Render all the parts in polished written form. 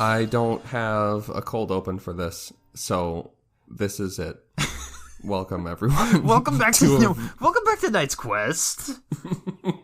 I don't have a cold open for this, so this is it. Welcome, everyone. Welcome back to Knight's Quest.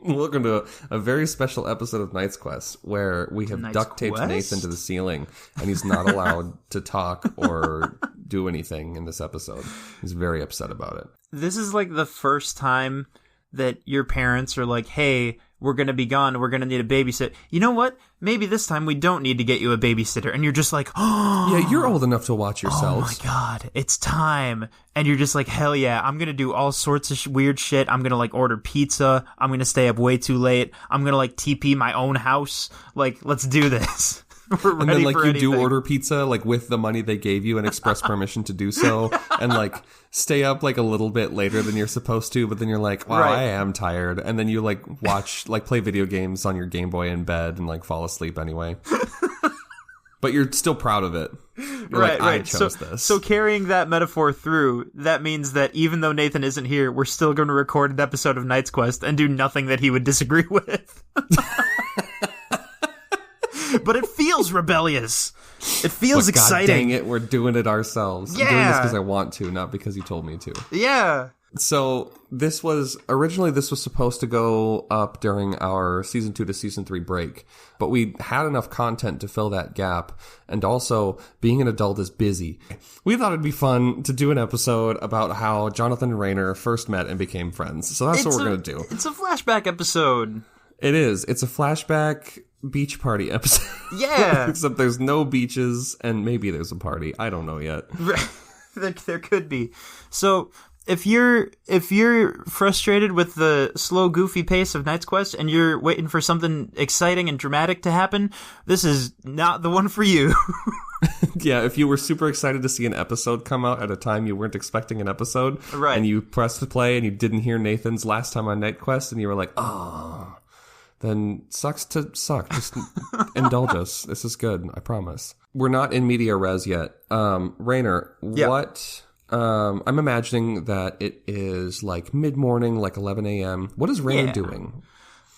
Welcome to a very special episode of Knight's Quest, where we have duct taped Nathan to the ceiling, and he's not allowed to talk or do anything in this episode. He's very upset about it. This is like the first time that your parents are like, hey, we're going to be gone. We're going to need a babysitter. You know what? Maybe this time we don't need to get you a babysitter. And you're just like, oh. Yeah, you're old enough to watch yourselves. Oh, my God. It's time. And you're just like, hell yeah. I'm going to do all sorts of weird shit. I'm going to, like, order pizza. I'm going to stay up way too late. I'm going to, like, TP my own house. Like, let's do this. We're and then, like, you anything. do order pizza, like, with the money they gave you and express permission to do so. And, like, stay up, like, a little bit later than you're supposed to. But then you're like, wow, right. I am tired. And then you, like, watch, like, play video games on your Game Boy in bed and, like, fall asleep anyway. But you're still proud of it. You're right. I chose this. So carrying that metaphor through, that means that even though Nathan isn't here, we're still going to record an episode of Knight's Quest and do nothing that he would disagree with. But it feels rebellious. It feels exciting. God dang it, we're doing it ourselves. Yeah. I'm doing this because I want to, not because you told me to. Yeah. So this was supposed to go up during our season 2 to season 3 break, but we had enough content to fill that gap. And also, being an adult is busy. We thought it'd be fun to do an episode about how Jonathan and Rainer first met and became friends. So that's what we're going to do. It's a flashback episode. It is. It's a flashback beach party episode. Yeah. Except there's no beaches and maybe there's a party. I don't know yet. There could be. So if you're frustrated with the slow, goofy pace of Knight's Quest and you're waiting for something exciting and dramatic to happen, this is not the one for you. Yeah, if you were super excited to see an episode come out at a time you weren't expecting an episode, right, and you pressed the play and you didn't hear Nathan's last time on Night Quest and you were like, oh, then sucks to suck. Just indulge us. This is good, I promise. We're not in media res yet. Rainer, yeah. What... I'm imagining that it is like mid-morning, like 11 a.m. What is Rainer doing?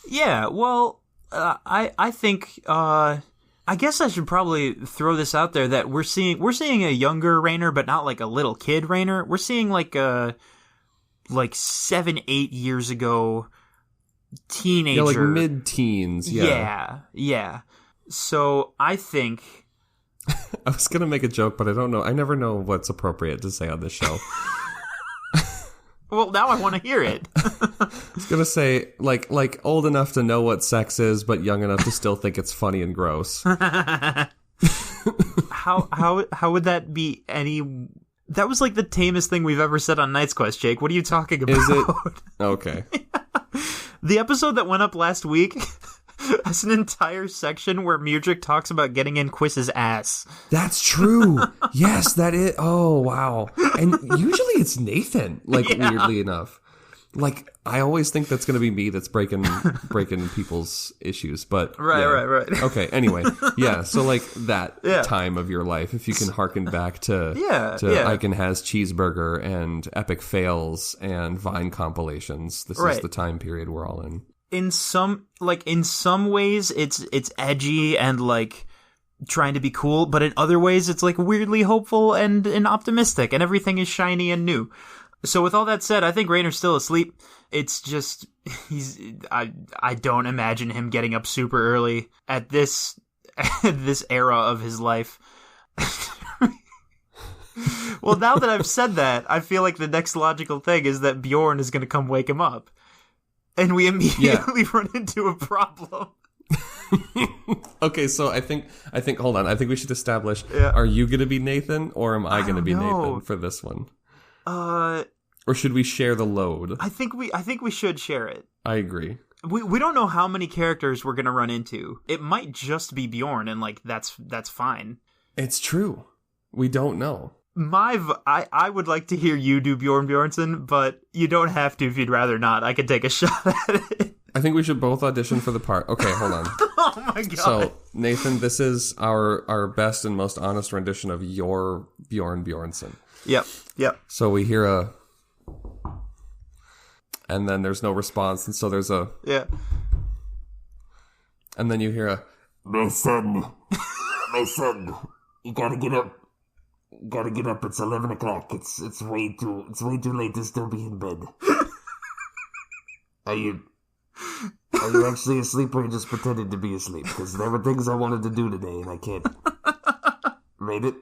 Yeah, well, I think, I guess I should probably throw this out there that we're seeing a younger Rainer, but not like a little kid Rainer. We're seeing like 7-8 years ago teenager. Yeah, like mid-teens. Yeah. So I think... I was going to make a joke, but I don't know. I never know what's appropriate to say on this show. Well, now I want to hear it. I was going to say, like old enough to know what sex is, but young enough to still think it's funny and gross. How would that be any... That was like the tamest thing we've ever said on Knight's Quest, Jake. What are you talking about? Is it? Okay. The episode that went up last week... That's an entire section where Mudrick talks about getting in Quiss's ass. That's true. Yes, that is. Oh, wow. And usually it's Nathan, weirdly enough. Like, I always think that's going to be me that's breaking people's issues. But Right. Okay, anyway. Yeah, so like that time of your life, if you can harken back to Icon Has Cheeseburger and Epic Fails and Vine compilations, this is the time period we're all in. In some ways, it's edgy and like trying to be cool, but in other ways, it's like weirdly hopeful and optimistic, and everything is shiny and new. So with all that said, I think Rainer's still asleep. It's just I don't imagine him getting up super early at this era of his life. Well, now that I've said that, I feel like the next logical thing is that Bjorn is going to come wake him up. And we immediately run into a problem. Okay, so I think hold on. I think we should establish, are you going to be Nathan or am I going to be Nathan for this one? Or should we share the load? I think we should share it. I agree. We don't know how many characters we're going to run into. It might just be Bjorn, and like that's fine. It's true. We don't know. I would like to hear you do Bjorn Bjornsson, but you don't have to if you'd rather not. I could take a shot at it. I think we should both audition for the part. Okay, hold on. Oh my god. So, Nathan, this is our best and most honest rendition of your Bjorn Bjornsson. Yep. So we hear a... And then there's no response, and so there's a... Yeah. And then you hear a... Nathan. I said, you gotta get up. Gotta get up. It's 11 o'clock. It's way too late to still be in bed. Are you actually asleep, or are you just pretending to be asleep? Because there were things I wanted to do today, and I can't. Made it.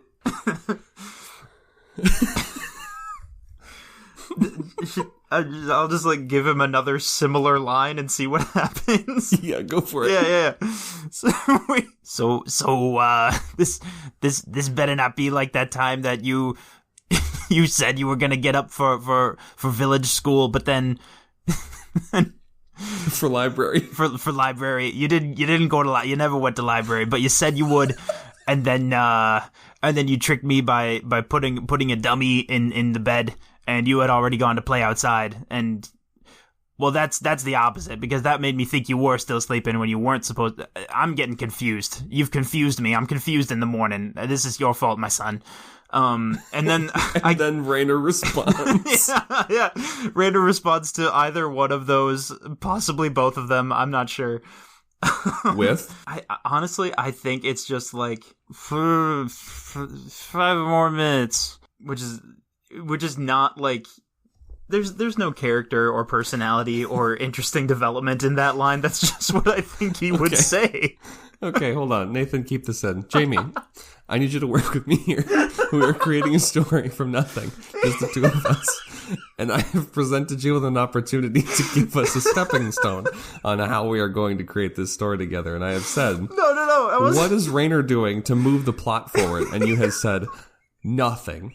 I'll just like give him another similar line and see what happens. Yeah, go for it. Yeah. This better not be like that time that you said you were gonna get up for village school, but then for library. For library, you didn't go to you never went to library, but you said you would, and then you tricked me by putting a dummy in the bed. And you had already gone to play outside, and well, that's the opposite, because that made me think you were still sleeping when you weren't supposed to. I'm getting confused. You've confused me. I'm confused in the morning. This is your fault, my son. And then then Rainer responds. yeah. Rainer responds to either one of those, possibly both of them. I'm not sure. With? I honestly, I think it's just like for 5 more minutes, which is not like there's no character or personality or interesting development in that line. That's just what I think he would say. Okay, hold on. Nathan, keep this in. Jamie, I need you to work with me here. We are creating a story from nothing, just the two of us. And I have presented you with an opportunity to give us a stepping stone on how we are going to create this story together. And I have said, No. What is Rainer doing to move the plot forward? And you have said, nothing.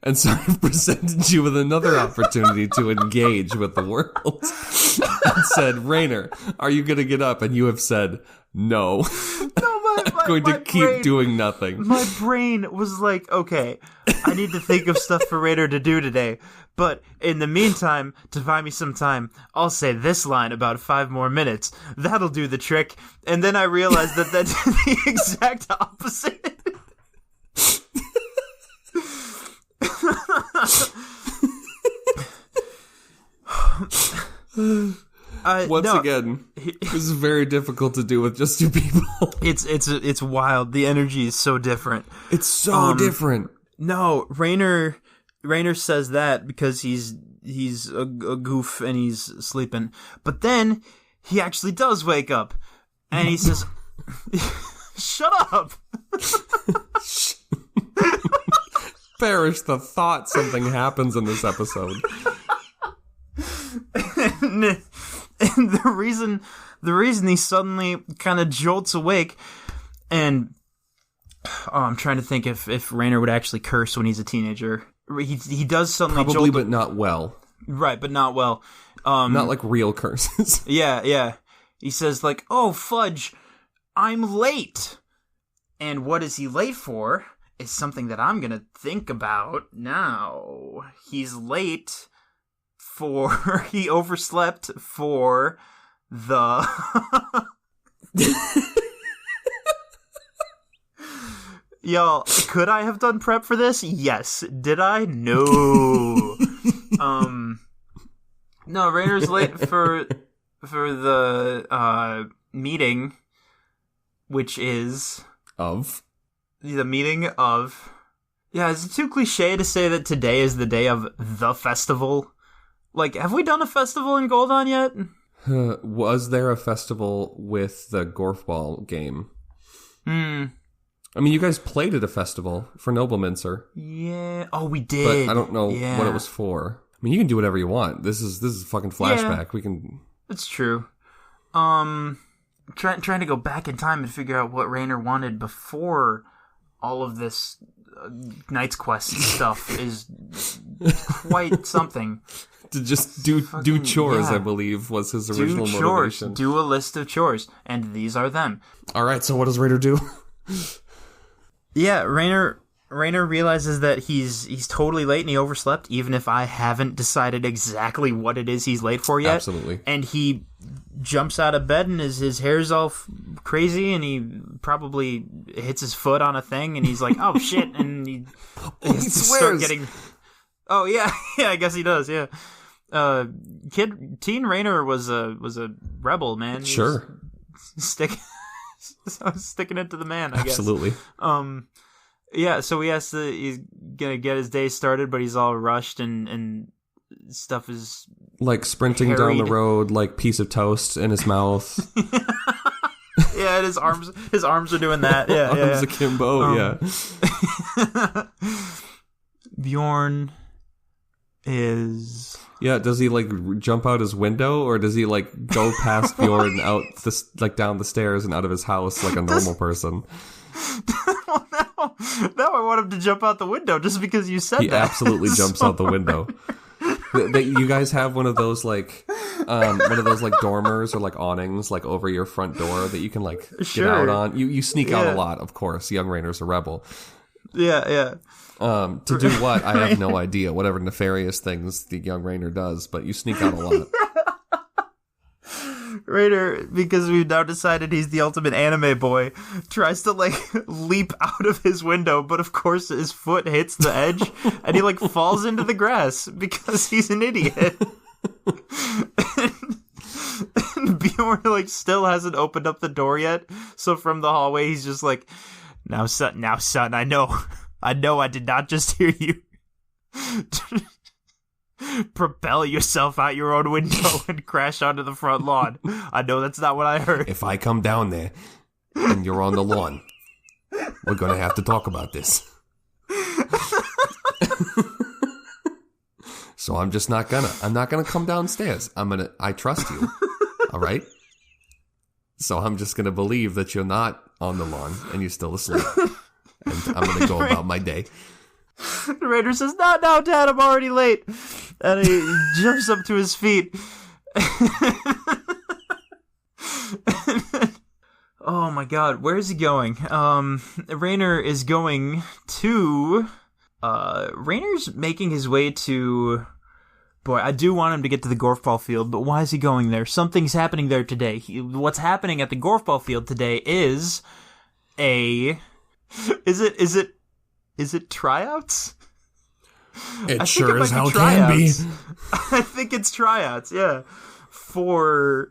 And so I've presented you with another opportunity to engage with the world. And said, Rainer, are you going to get up? And you have said, no. I'm going to keep doing nothing. My brain was like, okay, I need to think of stuff for Rainer to do today. But in the meantime, to buy me some time, I'll say this line about 5 more minutes. That'll do the trick. And then I realized that that's the exact opposite. Again, this is very difficult to do with just 2 people. It's wild. The energy is so different. It's so different. No, Rainer says that because he's a goof and he's sleeping. But then he actually does wake up and he says, "Shut up." Perish the thought something happens in this episode. And the reason he suddenly kind of jolts awake, and I'm trying to think if Rainer would actually curse when he's a teenager. He does suddenly probably, but not well. Right, but not well. Not like real curses. Yeah. He says like, "Oh fudge, I'm late." And what is he late for? Is something that I'm gonna think about now. He's late for he overslept for the Y'all, could I have done prep for this? Yes. Did I? No. No, Rainer's late for the meeting, which is the meeting of. Yeah, is it too cliche to say that today is the day of the festival? Like, have we done a festival in Goldon yet? Was there a festival with the Gorfball game? I mean, you guys played at a festival for Nobleminster. Yeah. Oh, we did. But I don't know what it was for. I mean, you can do whatever you want. This is a fucking flashback. Yeah, we can. It's true. Trying to go back in time and figure out what Rainer wanted before all of this Knight's Quest stuff is quite something. To just do chores, yeah. I believe, was his original motivation. Do a list of chores, and these are them. All right, so what does Rainer do? Yeah, Rainer realizes that he's totally late and he overslept, even if I haven't decided exactly what it is he's late for yet. Absolutely. And he jumps out of bed and his hair's all crazy, and he probably hits his foot on a thing, and he's like, "Oh shit!" And he swears. Oh yeah, I guess he does. Yeah, Teen Rainer was a rebel, man. Sure. So sticking it to the man, I guess. Absolutely. Yeah, so he's gonna get his day started, but he's all rushed and stuff is like sprinting harried down the road, like piece of toast in his mouth. Yeah, and his arms are doing that. Yeah, arms akimbo. Yeah. Bjorn is. Yeah, does he like jump out his window, or does he like go past Bjorn out like down the stairs and out of his house like a normal person? Well, now I want him to jump out the window just because you said he that. He absolutely jumps out the window. You guys have one of those like dormers or like awnings like over your front door that you can like get out on. You sneak out a lot, of course. Young Rainer's a rebel. Yeah. To do what? I have no idea. Whatever nefarious things the young Rainer does, but you sneak out a lot. Rainer, because we've now decided he's the ultimate anime boy, tries to like leap out of his window, but of course his foot hits the edge and he like falls into the grass because he's an idiot. and Bjorn like still hasn't opened up the door yet, so from the hallway he's just like, now son, I know I did not just hear you propel yourself out your own window and crash onto the front lawn. I know that's not what I heard. If I come down there and you're on the lawn, we're gonna have to talk about this. So I'm not gonna come downstairs. I trust you. All right? So I'm just gonna believe that you're not on the lawn and you're still asleep. And I'm gonna go about my day. The Raider says, no, Dad, I'm already late. And he jumps up to his feet. Oh my god, where is he going? Rainer is going to... Rainer's making his way to... Boy, I do want him to get to the golf ball field, but why is he going there? Something's happening there today. What's happening at the golf ball field today is a... Is it tryouts? It sure as hell can be. I think it's tryouts, yeah. For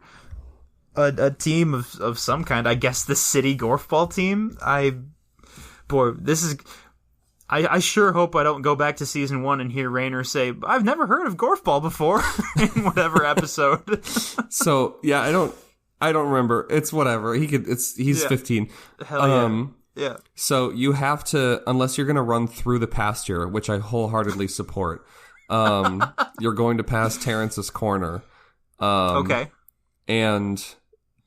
a team of some kind. I guess the city golfball team. I sure hope I don't go back to season 1 and hear Rainer say, I've never heard of golfball before in whatever episode. So, yeah, I don't remember. It's whatever. He's 15. Hell yeah. Yeah. So you have to, unless you're going to run through the pasture, which I wholeheartedly support, you're going to pass Terrence's corner. Okay. And,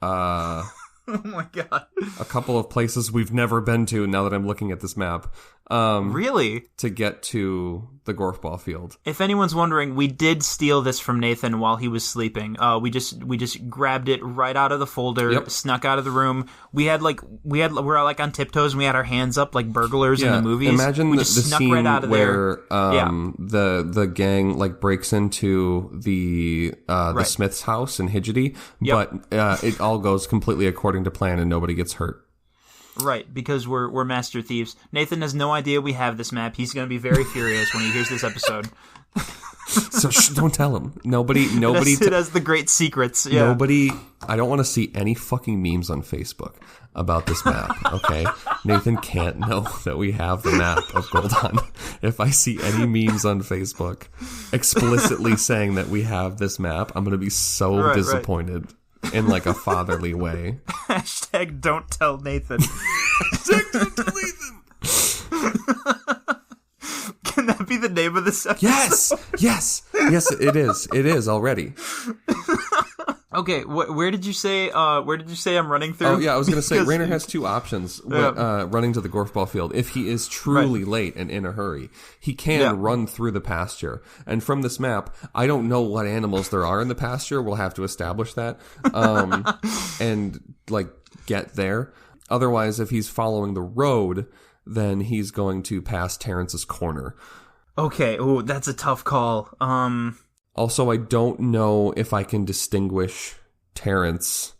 oh my god. A couple of places we've never been to now that I'm looking at this map. Really? To get to the golf ball field. If anyone's wondering, we did steal this from Nathan while he was sleeping. We just grabbed it right out of the folder, snuck out of the room. We're like on tiptoes and we had our hands up like burglars in the movies. Imagine the scene right out of where the gang like breaks into the Smith's house in Hidgety, but it all goes completely according to plan and nobody gets hurt. Right, because we're master thieves. Nathan has no idea we have this map. He's going to be very furious when he hears this episode. So don't tell him. Nobody. It has the great secrets. Yeah. Nobody. I don't want to see any fucking memes on Facebook about this map. Okay, Nathan can't know that we have the map of Goldon. If I see any memes on Facebook explicitly saying that we have this map, I'm going to be so disappointed. Right. In like a fatherly way. Hashtag don't tell Nathan. Hashtag don't tell Nathan. Can that be the name of this episode? Yes, it is. It is already. Okay, where did you say I'm running through? Oh yeah, I was going to say Rainer has two options running to the golf ball field. If he is truly late and in a hurry, he can run through the pasture. And from this map, I don't know what animals there are in the pasture. We'll have to establish that. And like get there. Otherwise, if he's following the road, then he's going to pass Terrence's corner. Okay, ooh, that's a tough call. Also, I don't know if I can distinguish Terrence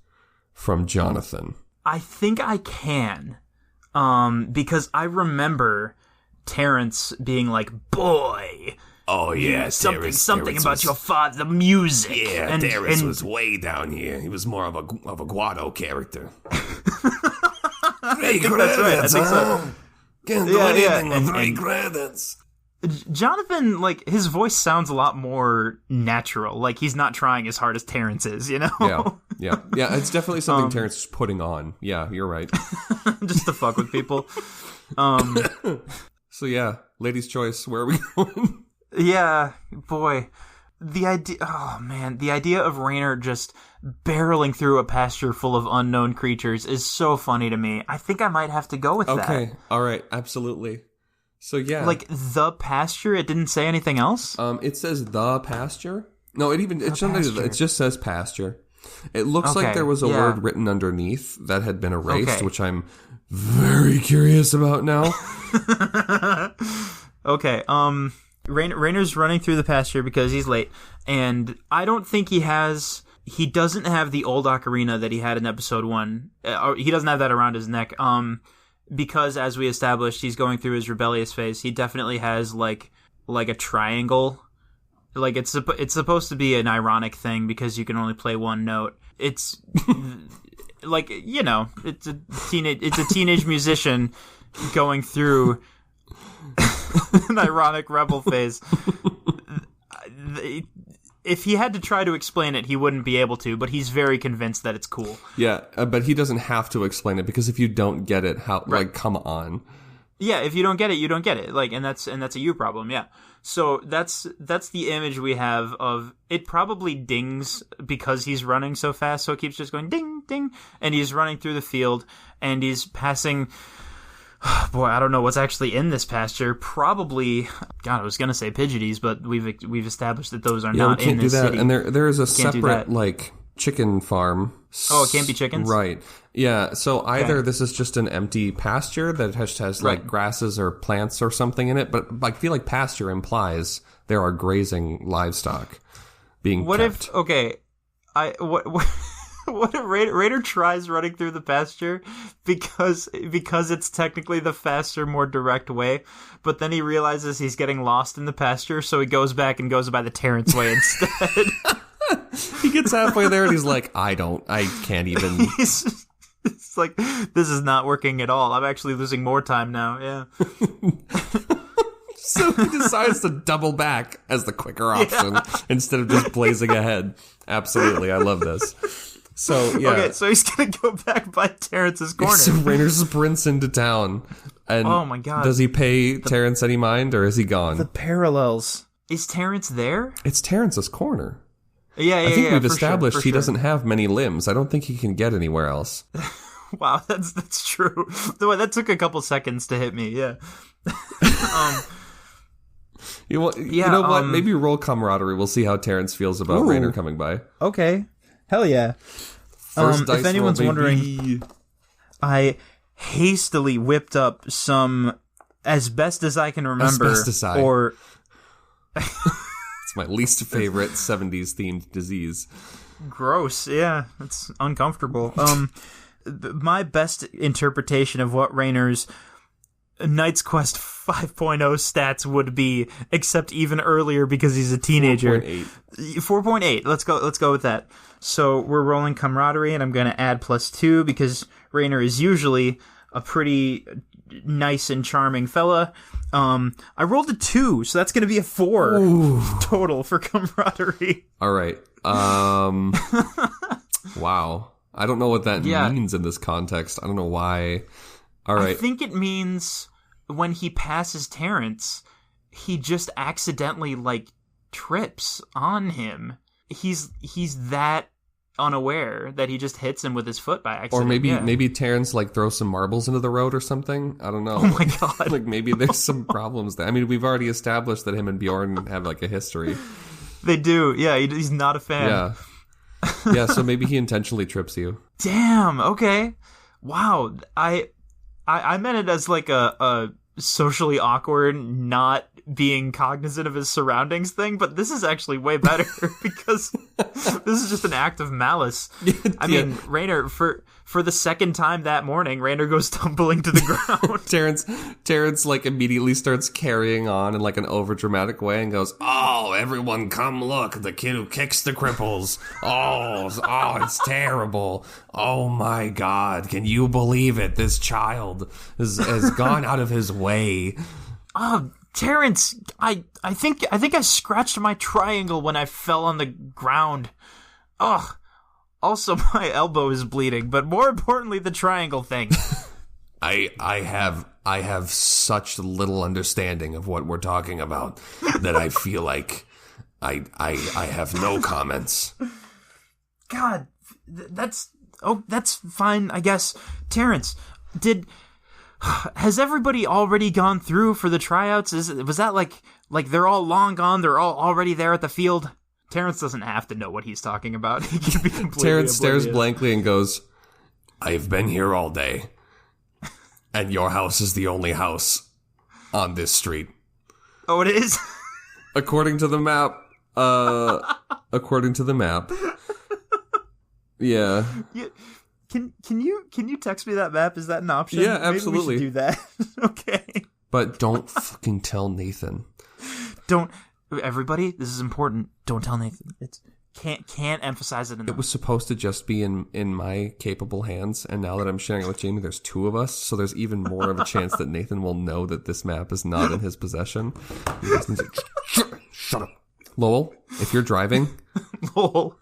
from Jonathan. I think I can. Because I remember Terrence being like, boy. Oh, yeah, something about your father, the music. Yeah, Terrence was way down here. He was more of a Guado character. 3 think that's right. I think so. Can't do anything with and 3 credits. Jonathan, like, his voice sounds a lot more natural. Like, he's not trying as hard as Terrence is, you know? Yeah. It's definitely something Terrence is putting on. Yeah, you're right. Just to fuck with people. So yeah, ladies' choice. Where are we going? Yeah, boy. The idea of Raynor just barreling through a pasture full of unknown creatures is so funny to me. I think I might have to go with that. Okay, all right, absolutely. So yeah, like the pasture. It didn't say anything else. It says the pasture. No, it just says pasture. It looks like there was a word written underneath that had been erased, which I'm very curious about now. Okay. Raynor's running through the pasture because he's late, and I don't think he doesn't have the old ocarina that he had in episode 1. He doesn't have that around his neck. Because as we established, he's going through his rebellious phase. He definitely has like a triangle. Like it's supposed to be an ironic thing because you can only play one note. It's like, you know, it's a teenage musician going through an ironic rebel phase. If he had to try to explain it, he wouldn't be able to, but he's very convinced that it's cool. Yeah, but he doesn't have to explain it because if you don't get it, like, come on. Yeah, if you don't get it, you don't get it. Like, and that's a you problem. Yeah. So that's the image we have of it. Probably dings because he's running so fast, so it keeps just going ding ding, and he's running through the field and he's passing. Boy, I don't know what's actually in this pasture. Probably, God, I was gonna say Pidgeoties, but we've established that those are not in this city. And there is a separate like chicken farm. Oh, it can't be chickens? Right. Yeah. So either this is just an empty pasture that has like grasses or plants or something in it, but I feel like pasture implies there are grazing livestock being kept. What if Raider tries running through the pasture because it's technically the faster, more direct way, but then he realizes he's getting lost in the pasture, so he goes back and goes by the Terrence way instead. He gets halfway there and he's like, I can't even. It's like, this is not working at all. I'm actually losing more time now. Yeah. So he decides to double back as the quicker option instead of just blazing ahead. Absolutely. I love this. So, yeah. Okay, so he's going to go back by Terrence's corner. So Raynor sprints into town. And oh my God. Does he pay Terrence any mind or is he gone? The parallels. Is Terrence there? It's Terrence's corner. Yeah, I think we've established he doesn't have many limbs. I don't think he can get anywhere else. Wow, that's true. That took a couple seconds to hit me, yeah. You know what? Maybe roll camaraderie. We'll see how Terrence feels about Raynor coming by. Okay. Hell yeah. If anyone's wondering, I hastily whipped up some, as best as I can remember, asbestos. Or it's my least favorite 70s themed disease. Gross. Yeah, it's uncomfortable. My best interpretation of what Raynor's Knight's Quest 5.0 stats would be, except even earlier because he's a teenager. 4.8. Let's go with that. So we're rolling camaraderie, and I'm going to add +2 because Raynor is usually a pretty nice and charming fella. I rolled a 2, so that's going to be a 4 total for camaraderie. All right. Wow. I don't know what that means in this context. I don't know why. All right. I think it means when he passes Terrence, he just accidentally like trips on him. He's that unaware that he just hits him with his foot by accident. Or maybe Terrence like throws some marbles into the road or something. I don't know. Oh my God. Like maybe there's some problems there. I mean, we've already established that him and Bjorn have like a history. They do. Yeah, he's not a fan. Yeah. Yeah, so maybe he intentionally trips you. Damn, okay. Wow. I meant it as like a socially awkward, not being cognizant of his surroundings thing, but this is actually way better because this is just an act of malice. I mean, Raynor, for for the second time that morning, Raynor goes tumbling to the ground. Terrence like immediately starts carrying on in like an overdramatic way and goes, "Oh, everyone come look, the kid who kicks the cripples. Oh, it's terrible. Oh my God, can you believe it? This child has gone out of his way." Oh, Terrence, I think I scratched my triangle when I fell on the ground. Ugh. Also, my elbow is bleeding, but more importantly, the triangle thing. I have such little understanding of what we're talking about that I feel like I have no comments. God, that's fine, I guess. Terrence, has everybody already gone through for the tryouts? Was that like they're all long gone? They're all already there at the field? Terrence doesn't have to know what he's talking about. He can be completely Terrence oblivious. stares blankly and goes, "I've been here all day, and your house is the only house on this street." Oh, it is? According to the map. Yeah. Can you text me that map? Is that an option? Yeah, absolutely. Maybe we should do that. Okay. But don't fucking tell Nathan. Don't. Everybody, this is important. Don't tell Nathan. It's can't emphasize it enough. It was supposed to just be in my capable hands, and now that I'm sharing it with Jamie, there's two of us, so there's even more of a chance that Nathan will know that this map is not in his possession. He just needs to, shut up. Lowell, if you're driving... Lowell.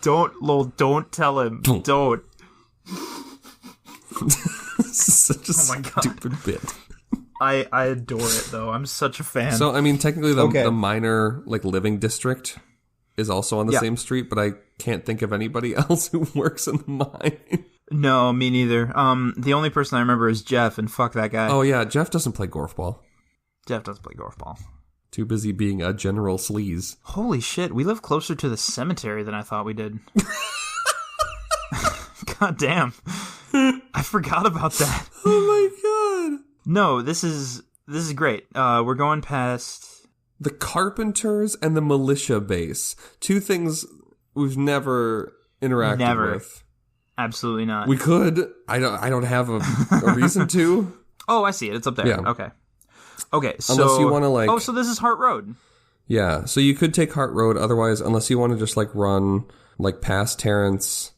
Don't tell him. Don't. This is such a stupid bit. I adore it, though. I'm such a fan. So, I mean, technically the minor, like, living district is also on the same street, but I can't think of anybody else who works in the mine. No, me neither. The only person I remember is Jeff, and fuck that guy. Oh, yeah, Jeff doesn't play golfball. Jeff doesn't play golfball. Too busy being a general sleaze. Holy shit, we live closer to the cemetery than I thought we did. God damn. I forgot about that. Oh, my God. No, this is great. We're going past the Carpenters and the militia base. Two things we've never interacted with. Absolutely not. We could. I don't have a reason to. Oh, I see it. It's up there. Yeah. Okay. So unless you want to like. Oh, so this is Hart Road. Yeah. So you could take Hart Road. Otherwise, unless you want to just like run like past Terrence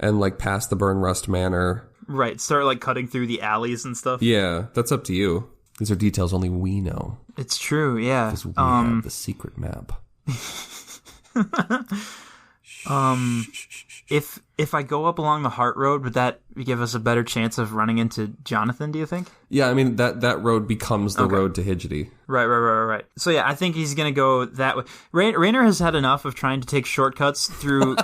and like past the Burn Rust Manor. Right, start like cutting through the alleys and stuff. Yeah, that's up to you. These are details only we know. It's true, yeah. Because we have the secret map. If I go up along the Hart Road, would that give us a better chance of running into Jonathan, do you think? Yeah, I mean, that road becomes the road to Hidgety. Right. So yeah, I think he's going to go that way. Raynor has had enough of trying to take shortcuts through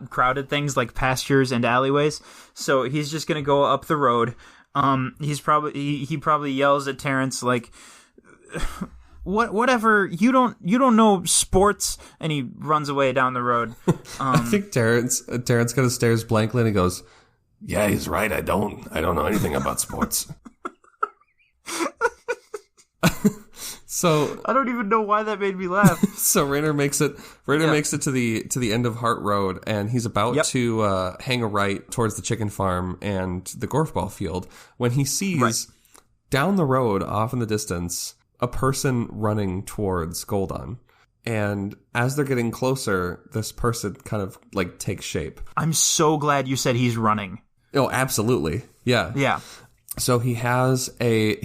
crowded things like pastures and alleyways, so he's just going to go up the road. He probably yells at Terrence like, whatever, you don't know sports, and he runs away down the road. I think Terrence kind of stares blankly and he goes, "Yeah, he's right. I don't know anything about sports." So I don't even know why that made me laugh. So Raynor makes it to the end of Hart Road, and he's about to hang a right towards the chicken farm and the golfball field when he sees down the road off in the distance a person running towards Goldon. And as they're getting closer, this person kind of like takes shape. I'm so glad you said he's running. Oh, absolutely. Yeah. Yeah. So he has a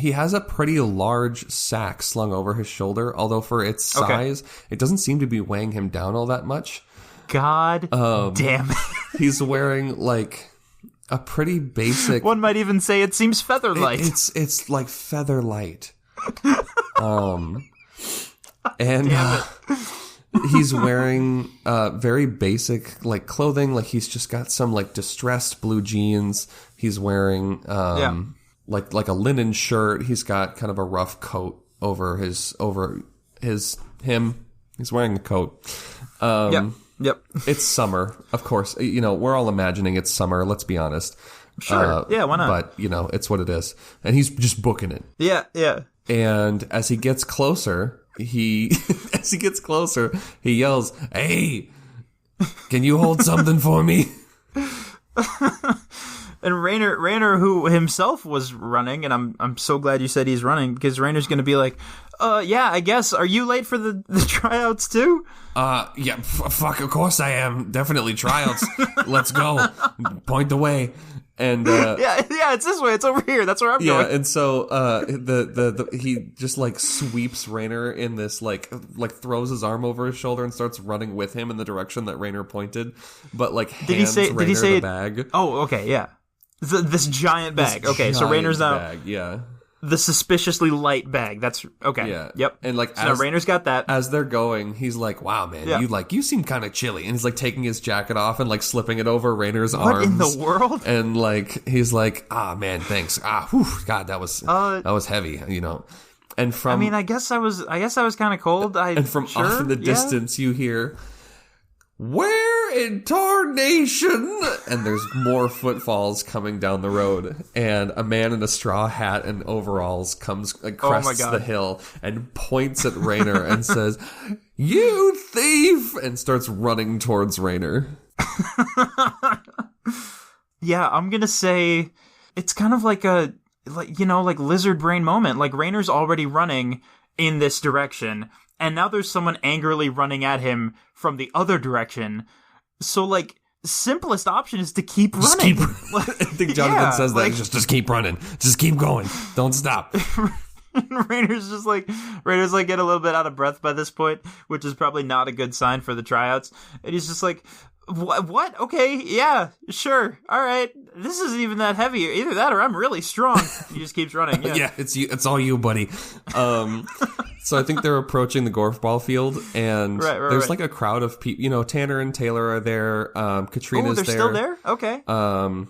pretty large sack slung over his shoulder, although for its size, it doesn't seem to be weighing him down all that much. God damn it. He's wearing like a pretty basic... One might even say it seems feather light. It's like feather light. He's wearing very basic like clothing. Like he's just got some like distressed blue jeans. He's wearing like a linen shirt. He's got kind of a rough coat over him. He's wearing a coat. Yep. It's summer, of course. You know, we're all imagining it's summer. Let's be honest. Sure. Yeah, why not? But you know, it's what it is. And he's just booking it. Yeah. And as he gets closer, he yells, "Hey, can you hold something for me?" And Raynor, who himself was running, and I'm so glad you said he's running, because Raynor's going to be like, yeah, I guess. Are you late for the tryouts too? Yeah, fuck, of course I am. Definitely tryouts. Let's go. Point the way. And yeah, it's this way. It's over here. That's where I'm going. Yeah, and so he just like sweeps Raynor in this like throws his arm over his shoulder and starts running with him in the direction that Raynor pointed, but like hands Raynor the bag. Oh, okay, yeah. This giant bag. So Raynor's now bag, yeah. The suspiciously light bag. That's okay. Yeah. Yep. And like, so now Raynor's got that. As they're going, he's like, "Wow, man, you seem kind of chilly." And he's like taking his jacket off and like slipping it over Raynor's arms. What in the world? And like, he's like, "Ah, man, thanks. Whew, God, that was heavy, you know." And from, I guess I was kind of cold. And from off in the distance, you hear, "Where in tarnation?" And there's more footfalls coming down the road, and a man in a straw hat and overalls crests the hill and points at Raynor and says, "You thief!" and starts running towards Raynor. Yeah, I'm gonna say it's kind of like like lizard brain moment. Like Raynor's already running in this direction, and now there's someone angrily running at him from the other direction. So, like, simplest option is to keep running. I think Jonathan says that. Like, just keep running. Just keep going. Don't stop. Raynor's like get a little bit out of breath by this point, which is probably not a good sign for the tryouts. And he's just like, what? Okay, yeah, sure. All right. This isn't even that heavy. Either that or I'm really strong. He just keeps running. Yeah, yeah, it's you. It's all you, buddy. So I think they're approaching the golf ball field, and there's like a crowd of people. You know, Tanner and Taylor are there. Katrina's there. They're still there? Okay.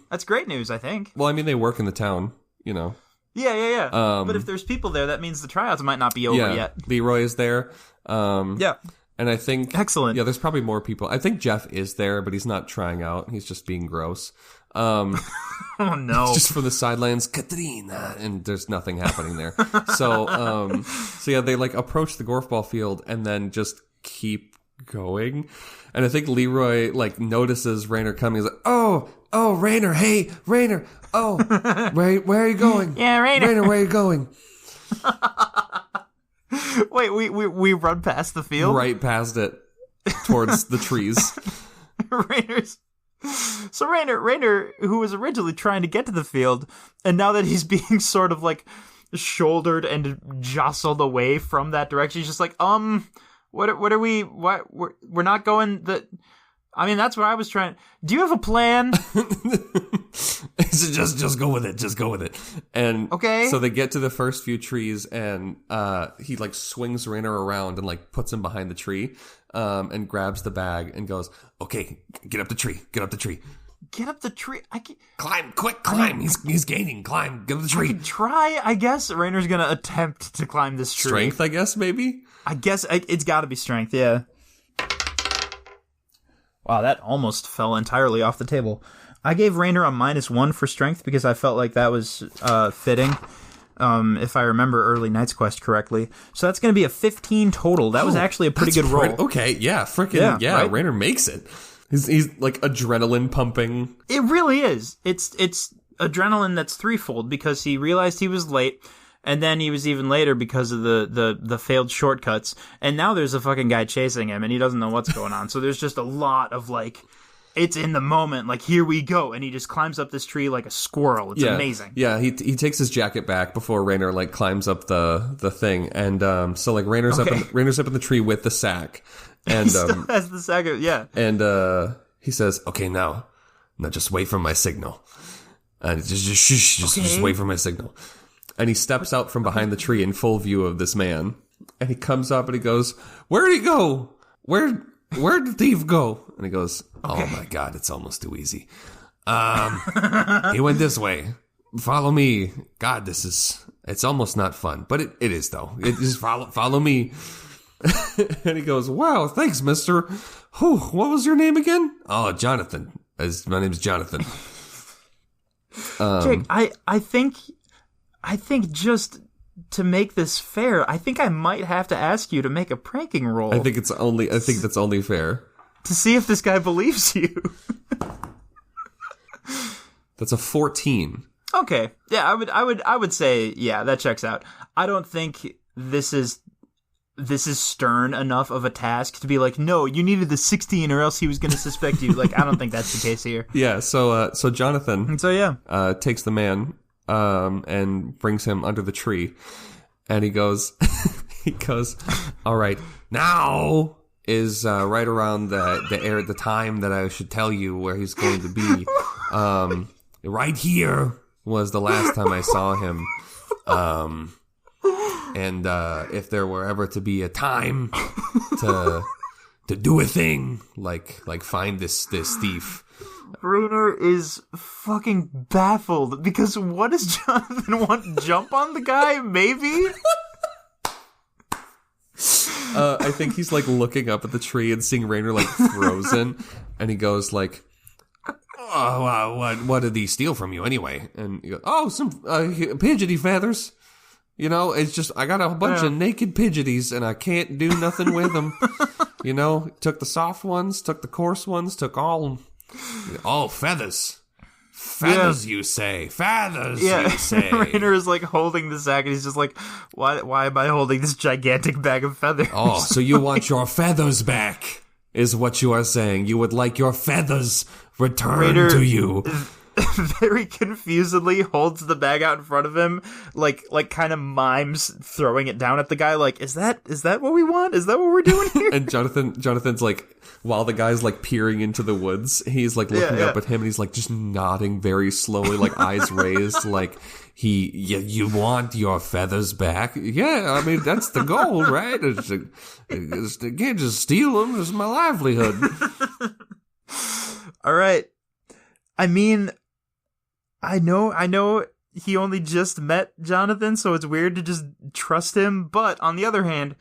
That's great news, I think. Well, I mean, they work in the town, you know. Yeah. But if there's people there, that means the tryouts might not be over yet. Leroy is there. Yeah. And I think... Excellent. Yeah, there's probably more people. I think Jeff is there, but he's not trying out. He's just being gross. Oh, no. Just from the sidelines, Katrina, and there's nothing happening there. So yeah, they like approach the golf ball field and then just keep going. And I think Leroy like notices Raynor coming. He's like, oh, Raynor, hey, Raynor, oh, where are you going? Yeah, Raynor, where are you going? Wait, we run past the field? Right past it, towards the trees. Raynor, who was originally trying to get to the field, and now that he's being sort of like shouldered and jostled away from that direction, he's just like, what are we? What we're not going the. I mean, that's where I was trying. Do you have a plan? just go with it. Just go with it. And okay. So they get to the first few trees, and he like swings Raynor around and like puts him behind the tree, and grabs the bag and goes, "Okay, get up the tree. Get up the tree. Get up the tree. I can climb. Quick, climb. He's gaining. Climb. Get up the tree. I can try. I guess Raynor's gonna attempt to climb this tree. Strength, I guess, maybe. I guess it's got to be strength. Yeah. Wow, that almost fell entirely off the table. I gave Raynor a -1 for strength because I felt like that was fitting, if I remember early Knight's Quest correctly. So that's going to be a 15 total. That was actually a pretty good roll. Okay, yeah, freaking yeah. Right? Raynor makes it. He's like adrenaline pumping. It really is. It's adrenaline that's threefold because he realized he was late. And then he was even later because of the failed shortcuts. And now there's a fucking guy chasing him, and he doesn't know what's going on. So there's just a lot of, like, it's in the moment. Like, here we go. And he just climbs up this tree like a squirrel. It's amazing. Yeah, he takes his jacket back before Raynor, like, climbs up the thing. And so, like, Raynor's up in the tree with the sack. And he still has the sack, yeah. And he says, okay, now just wait for my signal. And just wait for my signal. And he steps out from behind the tree in full view of this man. And he comes up and he goes, "Where'd he go? Where'd the thief go?" And he goes, "Oh my God, it's almost too easy. He went this way. Follow me. God, it's almost not fun. But it is though. It just follow me." And he goes, "Wow, thanks, mister. Whew, what was your name again?" "Oh, Jonathan. My name's Jonathan." Jake, I think just to make this fair, I think I might have to ask you to make a pranking roll. I think that's only fair. To see if this guy believes you. That's a 14. Okay. Yeah, I would say, yeah, that checks out. I don't think this is stern enough of a task to be like, no, you needed the 16 or else he was going to suspect you. Like, I don't think that's the case here. Yeah, so Jonathan takes the man and brings him under the tree. And he goes, all right, now is right around the time that I should tell you where he's going to be. Right here was the last time I saw him. And if there were ever to be a time to do a thing like find this thief. Rainer is fucking baffled because what does Jonathan want? Jump on the guy? Maybe? I think he's like looking up at the tree and seeing Rainer like frozen, and he goes like, "Oh, what did he steal from you anyway?" And he goes, "Oh, some pigeony feathers. You know, it's just I got a bunch of naked pigeonies and I can't do nothing with them. You know, took the soft ones, took the coarse ones, took all feathers." Feathers, you say. Feathers, you say. Rainer is like holding the sack and he's just like, why am I holding this gigantic bag of feathers? Oh, so you want your feathers back, is what you are saying. You would like your feathers returned Rainer to you. Very confusedly holds the bag out in front of him, like kind of mimes throwing it down at the guy, like, is that what we want? Is that what we're doing here? And Jonathan's like, while the guy's like peering into the woods, he's like looking up at him and he's like just nodding very slowly, like eyes raised, like you want your feathers back? Yeah, I mean that's the goal, right? You can't just steal them. It's my livelihood. All right. I mean, I know he only just met Jonathan, so it's weird to just trust him, but on the other hand,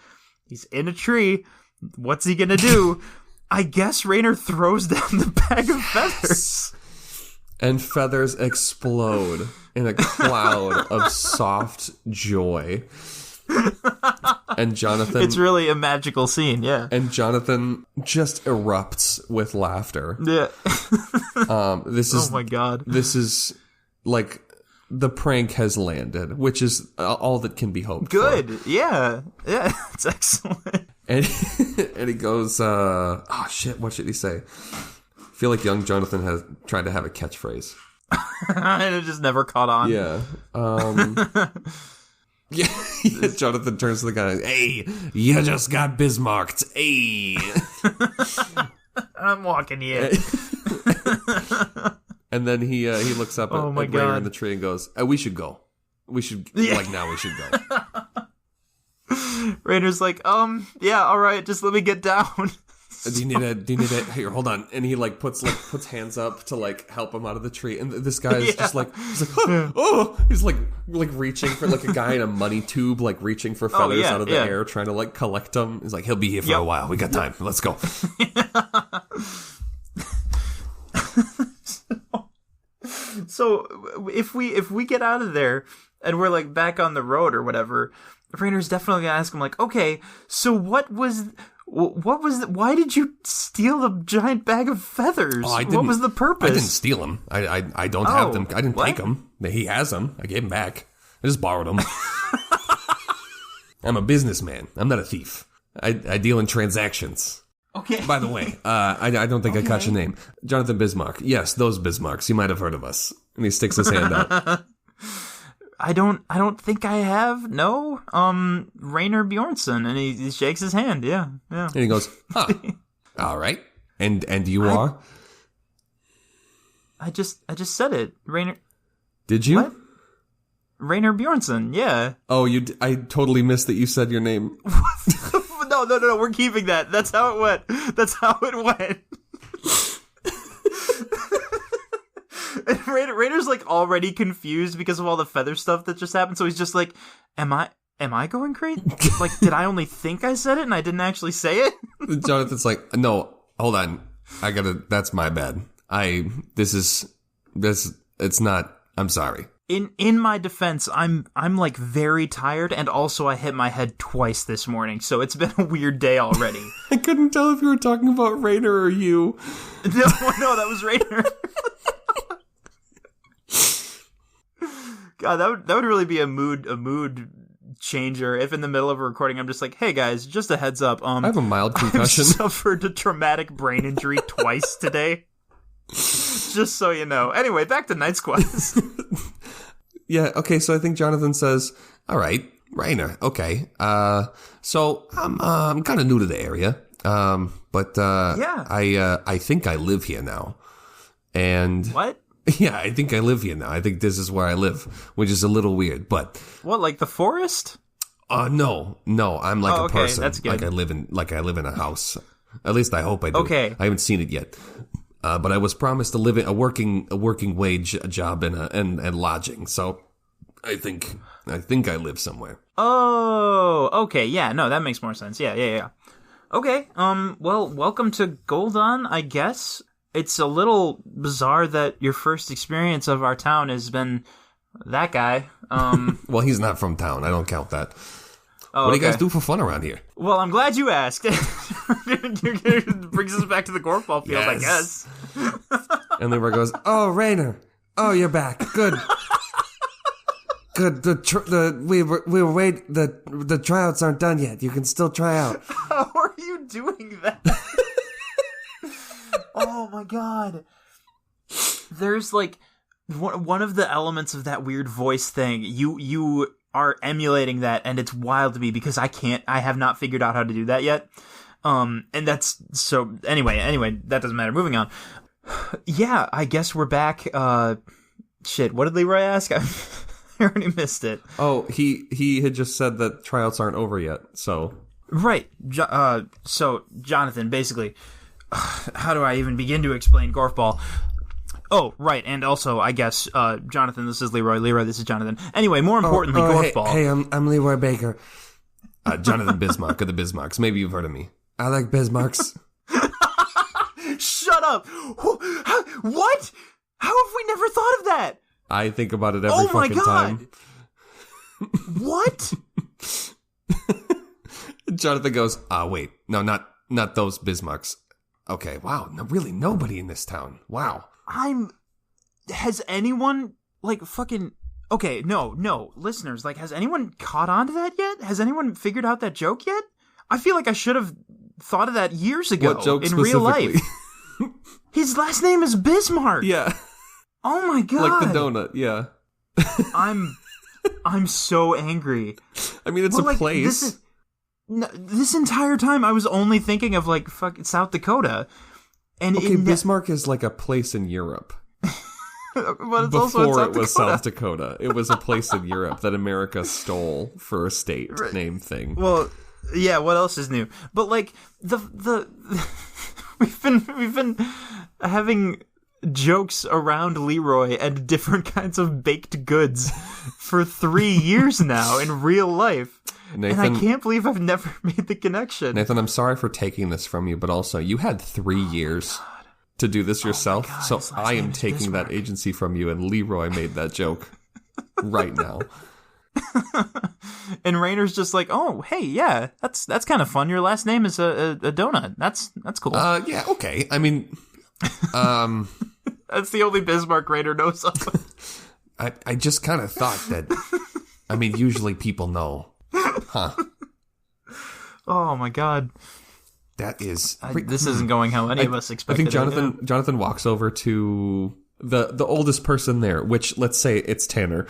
he's in a tree. What's he gonna do? I guess Rainer throws down the bag of feathers. And feathers explode in a cloud of soft joy. And Jonathan... It's really a magical scene, yeah. And Jonathan just erupts with laughter. Yeah. Oh my god. This is, like, the prank has landed, which is all that can be hoped for. Good, yeah. Yeah, it's excellent. And he goes, oh shit, what should he say? I feel like young Jonathan has tried to have a catchphrase. And it just never caught on. Yeah. Yeah, Jonathan turns to the guy, "Hey, you just got Bismarcked. Hey." I'm walking here. And then he looks up at Rainer in the tree and goes, we should go. We should, now we should go. Rainer's like, yeah, all right, just let me get down. Do you need a, here, hold on. And he like puts hands up to like help him out of the tree. And this guy is just like, he's like reaching for like a guy in a money tube, like reaching for feathers out of the air, trying to like collect them. He's like, he'll be here for a while. We got time. Let's go. So if we get out of there and we're like back on the road or whatever, Rainer's definitely gonna ask him like, okay, so why did you steal a giant bag of feathers? What was the purpose? I didn't steal them. I don't have them. I didn't take them. He has them. I gave them back. I just borrowed them. I'm a businessman. I'm not a thief. I deal in transactions. Okay. By the way, I don't think I caught your name. Jonathan Bismarck. Yes, those Bismarcks. You might have heard of us. And he sticks his hand out. I don't think I have. No. Rainer Bjornsson, and he shakes his hand. Yeah. And he goes, huh. All right. And you are? I just said it. Rainer. Did you? What? Rainer Bjornsson. Yeah. Oh, I totally missed that you said your name. No, we're keeping that. That's how it went. And Rainer's like already confused because of all the feather stuff that just happened, so he's just like, am I going crazy? Like, did I only think I said it and I didn't actually say it? Jonathan's like, no, hold on. That's my bad. It's not, I'm sorry. In my defense, I'm like very tired, and also I hit my head twice this morning, so it's been a weird day already. I couldn't tell if you were talking about Rainer or you. No, that was Rainer. God, that would really be a mood changer if in the middle of a recording I'm just like, hey guys, just a heads up, I have a mild concussion. I've suffered a traumatic brain injury twice today. Just so you know. Anyway, back to Night Squads. Yeah, okay, so I think Jonathan says, all right, Rainer, okay. So I'm kind of new to the area, but I think I live here now. And What? Yeah, I think I live here now. I think this is where I live, which is a little weird, but What, like the forest? no, I'm like a person. That's good. Like I live in a house. At least I hope I do. Okay. I haven't seen it yet. But I was promised a working wage job and lodging. So I think I live somewhere. Oh, okay. Yeah, no, that makes more sense. Yeah. Okay. Well, welcome to Goldon, I guess. It's a little bizarre that your first experience of our town has been that guy. Well, he's not from town. I don't count that. Oh, What do you guys do for fun around here? Well, I'm glad you asked. Brings us back to the golf field, I guess. And Leroy goes, "Oh, Rainer. Oh, you're back. Good. Good. The tryouts aren't done yet. You can still try out." How are you doing that? Oh my god. There's like one of the elements of that weird voice thing. You are emulating that, and it's wild to me because I have not figured out how to do that yet. And that's so anyway, that doesn't matter. Moving on. Yeah, I guess we're back. Shit, what did Leroy ask? I already missed it. Oh, he had just said that tryouts aren't over yet, so. Right. So, Jonathan, basically, how do I even begin to explain Golfball? Oh, right, and also, I guess, Jonathan, this is Leroy. Leroy, this is Jonathan. Anyway, more importantly, Golfball. Hey, I'm Leroy Baker. Jonathan Bismarck of the Bismarcks. Maybe you've heard of me. I like Bismarcks. Shut up! What? How have we never thought of that? I think about it every fucking time. What? Jonathan goes, wait. No, not those Bismarcks. Okay, wow. No, really, nobody in this town. Wow. Has anyone, like, fucking... Okay, no, listeners, like, has anyone caught on to that yet? Has anyone figured out that joke yet? I feel like I should have thought of that years ago. What joke in specifically? Real life. His last name is Bismarck. Yeah. Oh my god. Like the donut, yeah. I'm so angry. I mean, it's a place. This entire time I was only thinking of, like, fucking South Dakota. And okay, Bismarck is like a place in Europe. But it's Before also in South it was Dakota. South Dakota. It was a place in Europe that America stole for a state name thing. Well, yeah, what else is new? But, like, the we've been having jokes around Leroy and different kinds of baked goods for 3 years now in real life. Nathan, and I can't believe I've never made the connection. Nathan, I'm sorry for taking this from you, but also you had 3 years to do this yourself, so I am taking that agency from you, and Leroy made that joke right now. And Rainer's just like, oh, hey, yeah, that's kind of fun. Your last name is a donut. That's cool. Yeah, okay. I mean, that's the only Bismarck Rainer knows of. I just kind of thought that. I mean, usually people know, huh? Oh my god. That is... This isn't going how any of us expected. I think Jonathan walks over to the oldest person there, which, let's say it's Tanner,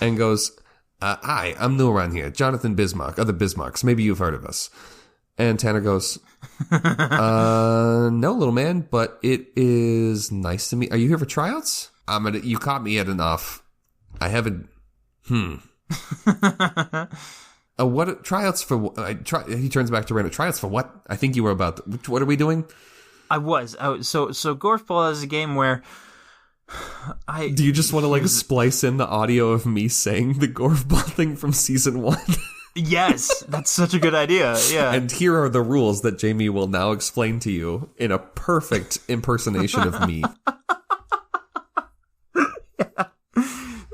and goes, hi, I'm new around here. Jonathan Bismarck, of the Bismarcks. Maybe you've heard of us. And Tanner goes, no, little man, but it is nice to meet... Are you here for tryouts? You caught me at an off. I haven't... What tryouts for? He turns back to Randall. Tryouts for what? I think you were about. What are we doing? I was. So Golfball is a game where Do you just want to like splice in the audio of me saying the Golfball thing from season 1? Yes, that's such a good idea. Yeah. And here are the rules that Jamie will now explain to you in a perfect impersonation of me.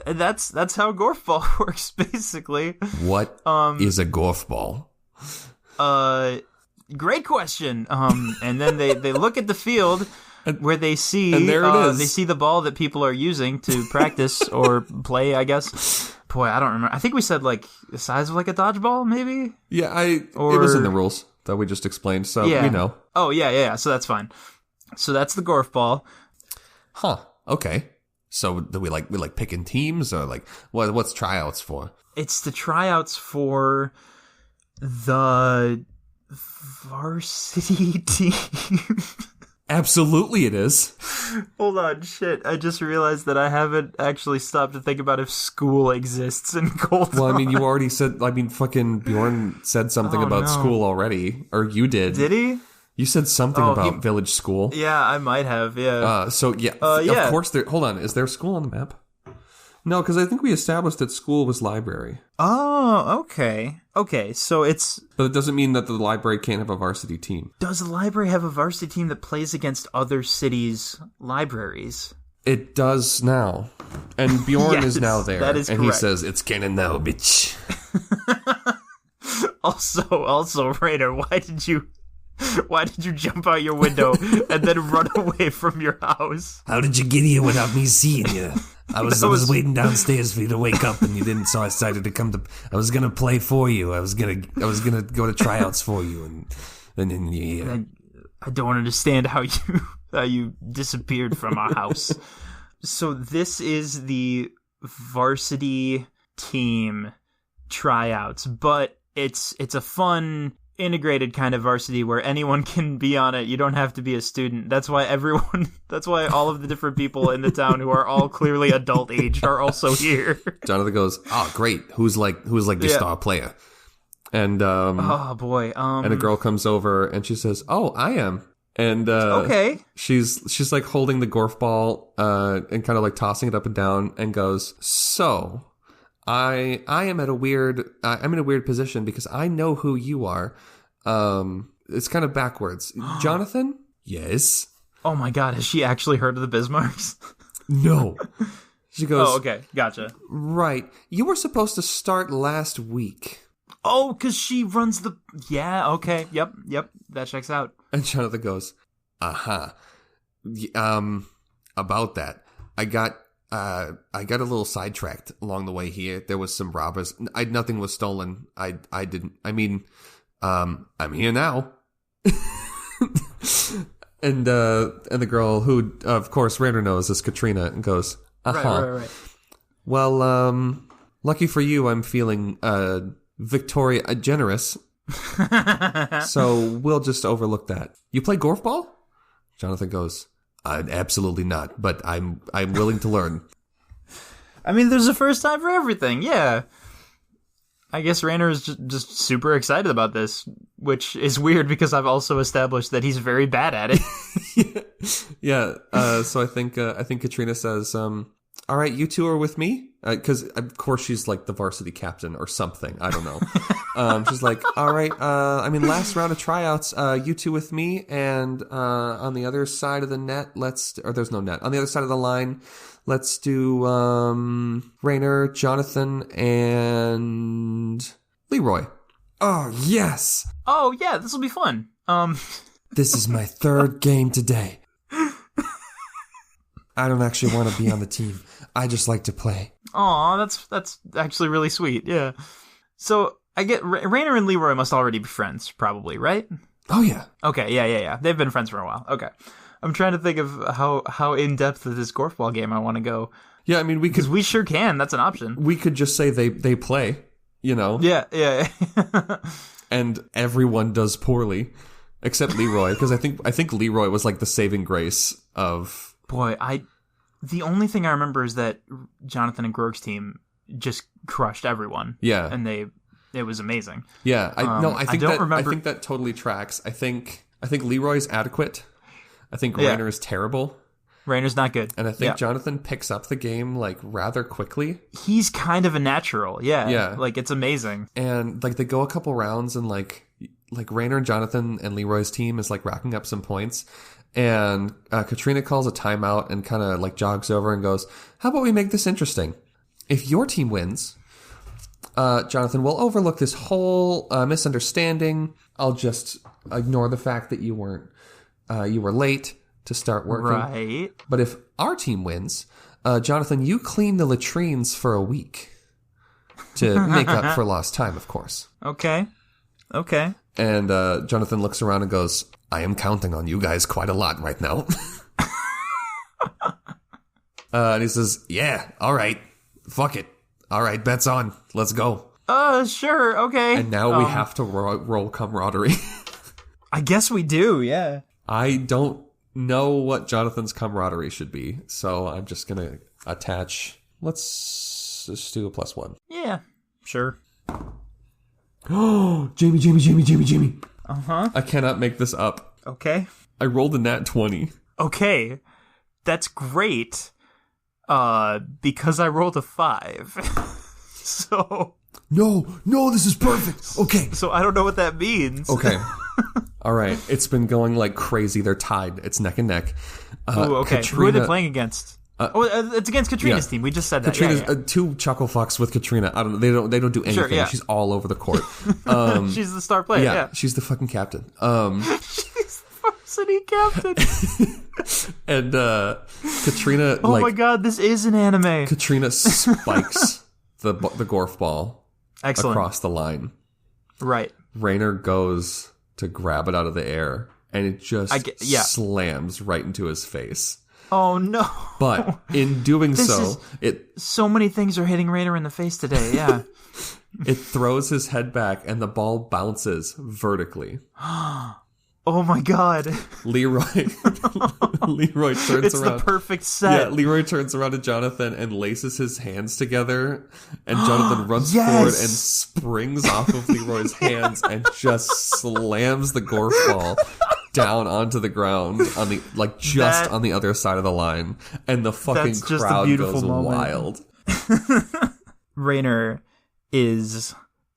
And that's how Golfball works, basically. What is a Golfball? Great question. And then they look at the field. where they see And there it is. they see the ball that people are using to practice or play, I guess. Boy, I don't remember. I think we said like the size of like a dodgeball, maybe. Yeah, it was in the rules that we just explained, so we know. Oh yeah. So that's fine. So that's the golf ball. Huh. Okay. So do we like picking teams, or like what's tryouts for? It's the tryouts for the varsity team. Absolutely, it is. Hold on, shit. I just realized that I haven't actually stopped to think about if school exists in Gold. Well, I mean, you already said. I mean, fucking Bjorn said something about school already, or you did. Did he? You said something about village school. Yeah, I might have. Yeah. Of course. Hold on. Is there school on the map? No, because I think we established that school was library. Oh, okay. Okay, so it's... But it doesn't mean that the library can't have a varsity team. Does the library have a varsity team that plays against other cities' libraries? It does now. And Bjorn is now there. That is and correct. He says, it's canon now, bitch. Also, Rainer, why did you jump out your window and then run away from your house? How did you get here without me seeing you? I was waiting downstairs for you to wake up, and you didn't. So I decided to come to. I was gonna play for you. I was gonna go to tryouts for you, and then you're here. I don't understand how you disappeared from our house. So this is the varsity team tryouts, but it's a fun integrated kind of varsity where anyone can be on it. You don't have to be a student. That's why all of the different people in the town who are all clearly adult aged are also here. Jonathan goes, "Oh, great. Who's the star player?" And oh boy. And a girl comes over and she says, "Oh, I am." And okay. She's like holding the golf ball and kind of like tossing it up and down and goes, "So, I'm in a weird position because I know who you are. It's kind of backwards. Jonathan?" "Yes." Oh my god, has she actually heard of the Bismarcks? "No." She goes, "Oh, okay, gotcha." "Right. You were supposed to start last week." Oh, because she runs the... Yeah, okay, yep, that checks out. And Jonathan goes, "Uh-huh. About that, I got a little sidetracked along the way here. There was some robbers. Nothing was stolen. I'm here now." And the girl, who of course Rainer knows, is Katrina, and goes, "Uh-huh. Right. Well, lucky for you, I'm feeling generous. So we'll just overlook that. You play golf ball?" Jonathan goes, "Absolutely not, but I'm willing to learn." I mean, there's a first time for everything, yeah. I guess Rainer is just super excited about this, which is weird because I've also established that he's very bad at it. Yeah. So I think Katrina says, "All right, you two are with me," because of course she's like the varsity captain or something. I don't know. She's like, "All right. Last round of tryouts. You two with me, and on the other side of the net, there's no net. On the other side of the line, let's do Rainer, Jonathan, and Leroy." "Oh yes. Oh yeah, this will be fun. This is my third game today. I don't actually want to be on the team. I just like to play." Aw, that's actually really sweet. Yeah. So I get Rainer and Leroy must already be friends, probably, right? Oh yeah. Okay. Yeah. They've been friends for a while. Okay. I'm trying to think of how in depth of this golf ball game I want to go. Yeah, I mean we sure can. That's an option. We could just say they play, you know. Yeah. And everyone does poorly, except Leroy, because I think Leroy was like the saving grace of. Boy, the only thing I remember is that Jonathan and Grog's team just crushed everyone. Yeah, and it was amazing. Yeah, I think that totally tracks. I think Leroy's adequate. I think Rainer is terrible. Rainer's not good. And I think Jonathan picks up the game like rather quickly. He's kind of a natural. Yeah. Like it's amazing. And like they go a couple rounds and like Rainer and Jonathan and Leroy's team is like racking up some points. And Katrina calls a timeout and kind of like jogs over and goes, "How about we make this interesting? If your team wins, Jonathan, we'll overlook this whole misunderstanding. I'll just ignore the fact that you were late. to start working. Right. But if our team wins, Jonathan, you clean the latrines for a week to make up for lost time, of course. Okay. And Jonathan looks around and goes, I am counting on you guys quite a lot right now. And he says, yeah, all right. Fuck it. All right, bet's on. Let's go. Sure, okay. And now we have to roll camaraderie. I guess we do, yeah. I don't know what Jonathan's camaraderie should be, so I'm just going to attach... Let's just do a +1. Yeah, sure. Oh, Jamie. Uh-huh. I cannot make this up. Okay. I rolled a nat 20. Okay. That's great. Because I rolled a 5. So... No, this is perfect. Okay. So I don't know what that means. Okay. All right. It's been going like crazy. They're tied. It's neck and neck. Ooh, okay. Katrina, who are they playing against? It's against Katrina's team. We just said that. Katrina's yeah. 2 chuckle fucks with Katrina. I don't know. They don't do anything. Sure, yeah. She's all over the court. She's the star player. Yeah. She's the fucking captain. She's the varsity captain. And Katrina. Oh my god, this is an anime. Katrina spikes the golf ball. Excellent. Across the line. Right. Rainer goes to grab it out of the air, and it just slams right into his face. Oh, no. But in doing so many things are hitting Rainer in the face today, yeah. It throws his head back, and the ball bounces vertically. Oh my god. Leroy turns around. It's the perfect set. Yeah, Leroy turns around to Jonathan and laces his hands together, and Jonathan runs forward and springs off of Leroy's hands and just slams the golf ball down onto the ground on the on the other side of the line, and the fucking crowd goes wild. Rainer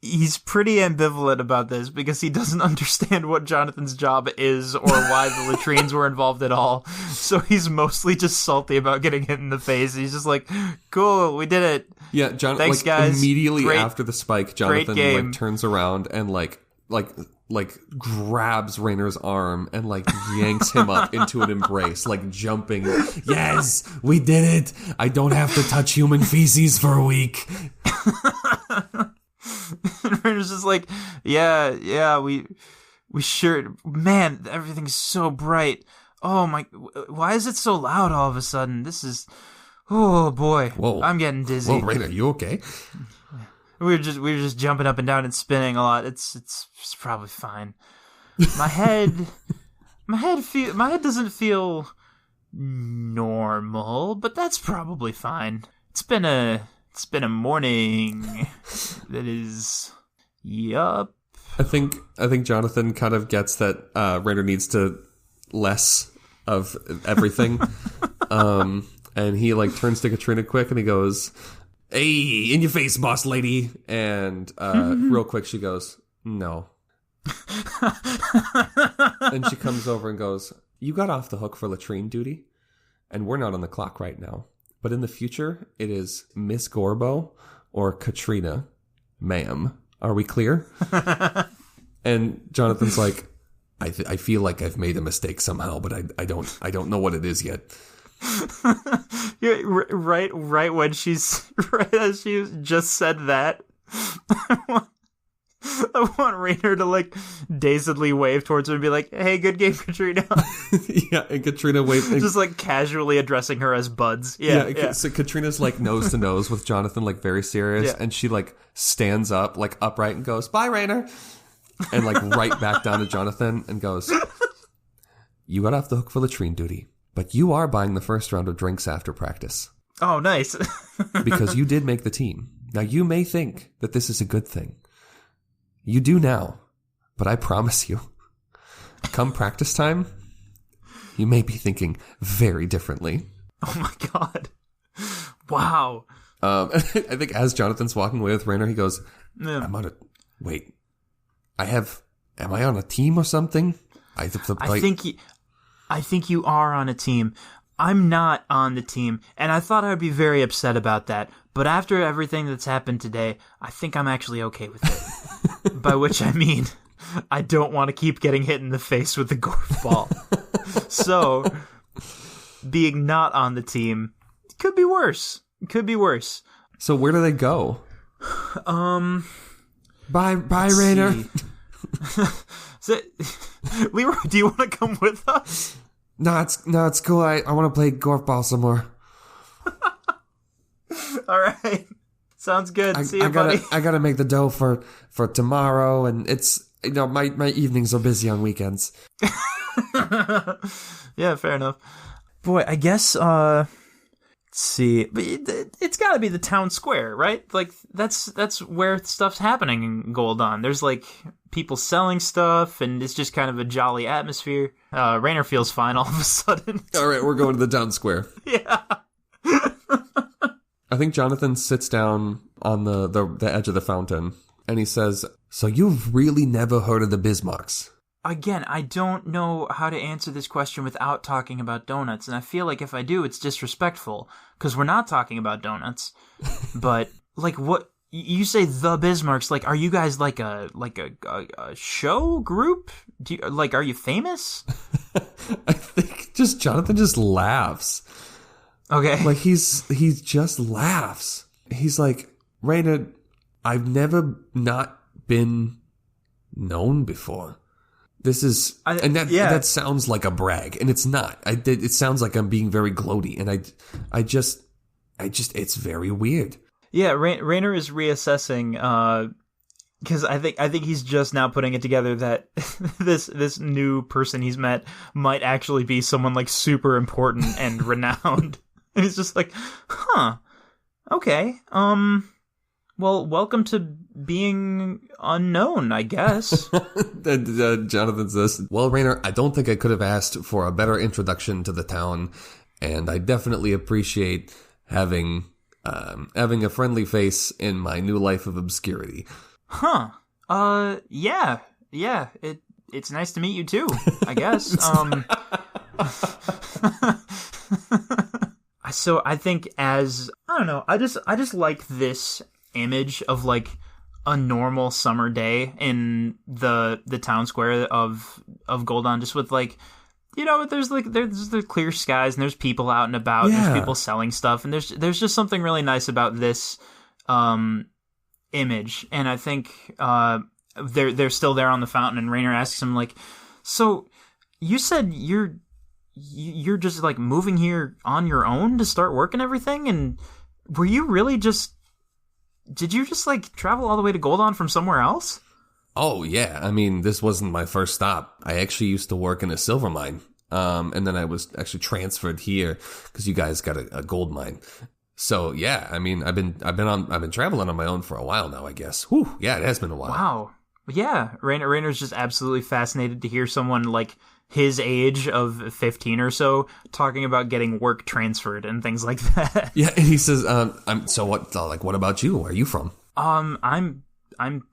he's pretty ambivalent about this because he doesn't understand what Jonathan's job is or why the latrines were involved at all. So he's mostly just salty about getting hit in the face. He's just like, cool, we did it. Yeah, thanks, guys. Immediately after the spike, Jonathan turns around and grabs Rainer's arm and yanks him up into an embrace, jumping. Yes, we did it. I don't have to touch human feces for a week. Rainer's just like, yeah, we sure, man, everything's so bright. Oh my, why is it so loud all of a sudden? This is, oh boy. Whoa. I'm getting dizzy. Whoa, Rainer, you okay? We were just jumping up and down and spinning a lot. It's probably fine. My head doesn't feel normal, but that's probably fine. It's been a morning that is, yup. I think Jonathan kind of gets that Rainer needs to less of everything. And he turns to Katrina quick and he goes, "Hey, in your face, boss lady." And real quick she goes, "No." And she comes over and goes, "You got off the hook for latrine duty, and we're not on the clock right now. But in the future, it is Miss Gorbo or Katrina, ma'am. Are we clear?" And Jonathan's like, I feel like I've made a mistake somehow, but I don't know what it is yet." Yeah, right when right as she just said that, I want Rainer to dazedly wave towards her and be like, "Hey, good game, Katrina." Yeah, and Katrina waves. Just casually addressing her as buds. Yeah. So Katrina's nose to nose with Jonathan, very serious, and she stands up, upright, and goes, "Bye, Rainer," and right back down to Jonathan and goes, "You got off the hook for latrine duty, but you are buying the first round of drinks after practice." Oh, nice. Because you did make the team. Now you may think that this is a good thing. You do now, but I promise you, come practice time, you may be thinking very differently. Oh my god. Wow. I think as Jonathan's walking away with Rainer, he goes, Yeah. am I on a team or something? I think you are on a team. I'm not on the team, and I thought I would be very upset about that. But after everything that's happened today, I think I'm actually okay with it. By which I mean, I don't want to keep getting hit in the face with the golf ball. So, being not on the team. Could be worse. So where do they go? Bye, Rainer. Leroy, do you want to come with us? No, it's cool. I want to play golf ball some more. All right. Sounds good. See you, buddy. I gotta make the dough for tomorrow, and it's my evenings are busy on weekends. Yeah, fair enough. Boy, I guess let's see. But it's got to be the town square, right? Like that's where stuff's happening in Gold Dawn. There's like people selling stuff, and it's just kind of a jolly atmosphere. Rainer feels fine all of a sudden. All right, we're going to the town square. Yeah. I think Jonathan sits down on the edge of the fountain, and he says, "So you've really never heard of the Bismarcks?" Again, I don't know how to answer this question without talking about donuts, and I feel like if I do, it's disrespectful, because we're not talking about donuts. But, like, what... You say the Bismarcks, like, are you guys like a show group? Are you famous? I think Jonathan just laughs. Okay. Like, he just laughs. He's like, Raina, I've never not been known before. This is, that sounds like a brag, and it's not. It sounds like I'm being very gloaty, and I just, it's very weird. Yeah, Rainer is reassessing, because I think he's just now putting it together that this new person he's met might actually be someone like super important and renowned. And he's just like, huh, okay, well, welcome to being unknown, I guess. Jonathan says, well, Rainer, I don't think I could have asked for a better introduction to the town, and I definitely appreciate having a friendly face in my new life of obscurity. Huh. Yeah. It's nice to meet you too, I guess. So I think I don't know, I just like this image of like a normal summer day in the town square of Gold Dawn, just with like, there's the clear skies and there's people out and about, and there's people selling stuff, and there's just something really nice about this image. And I think they're still there on the fountain, and Rainer asks him like, so you said you're just like moving here on your own to start work and everything, and were you really did you just like travel all the way to Gold Dawn from somewhere else? Oh, yeah. I mean, this wasn't my first stop. I actually used to work in a silver mine. And then I was actually transferred here because you guys got a gold mine. So, yeah, I mean, I've been traveling on my own for a while now, I guess. Whew, yeah, it has been a while. Wow. Yeah. Rainer's just absolutely fascinated to hear someone like his age of 15 or so talking about getting work transferred and things like that. Yeah. And he says, so what about you? Where are you from? I'm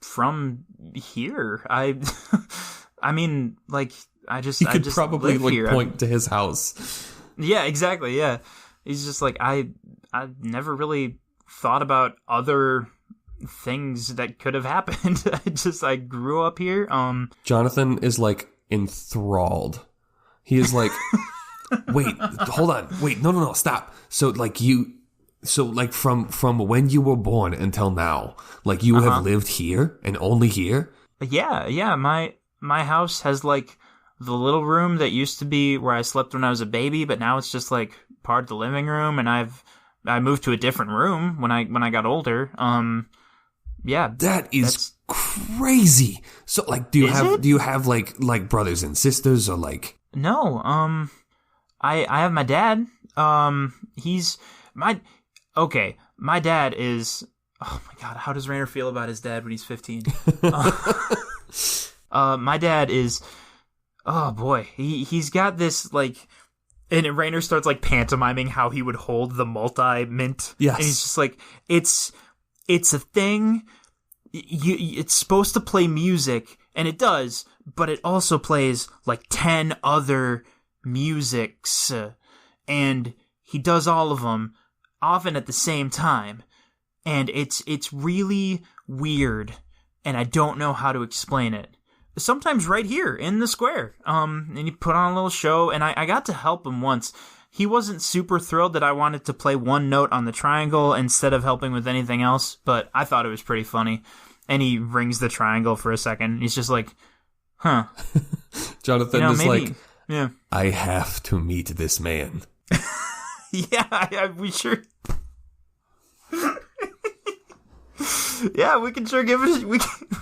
from here. I mean, like, I just probably live here. Point to his house. Yeah, exactly. Yeah. He's just like, I never really thought about other things that could have happened. I grew up here. Jonathan is like enthralled. He is like, wait, hold on. Wait, no, stop. So like from when you were born until now, like you have lived here and only here? Yeah. My house has like the little room that used to be where I slept when I was a baby, but now it's just like part of the living room, and I moved to a different room when I got older. Yeah. That's crazy. So like do you have like brothers and sisters, or like? No. I have my dad. My dad is... Oh my god, how does Rainer feel about his dad when he's 15? My dad is... Oh boy, he's got this like... And Rainer starts like pantomiming how he would hold the multi-mint. Yes. And he's just like, it's a thing. It's supposed to play music, and it does, but it also plays like 10 other musics. And he does all of them, often at the same time. And it's really weird, and I don't know how to explain it. Sometimes right here in the square. And he put on a little show, and I got to help him once he wasn't super thrilled that I wanted to play one note on the triangle instead of helping with anything else, but I thought it was pretty funny. And he rings the triangle for a second. He's just like, huh. Jonathan is maybe, like, yeah. I have to meet this man. Yeah, we sure... Yeah, we can sure give it.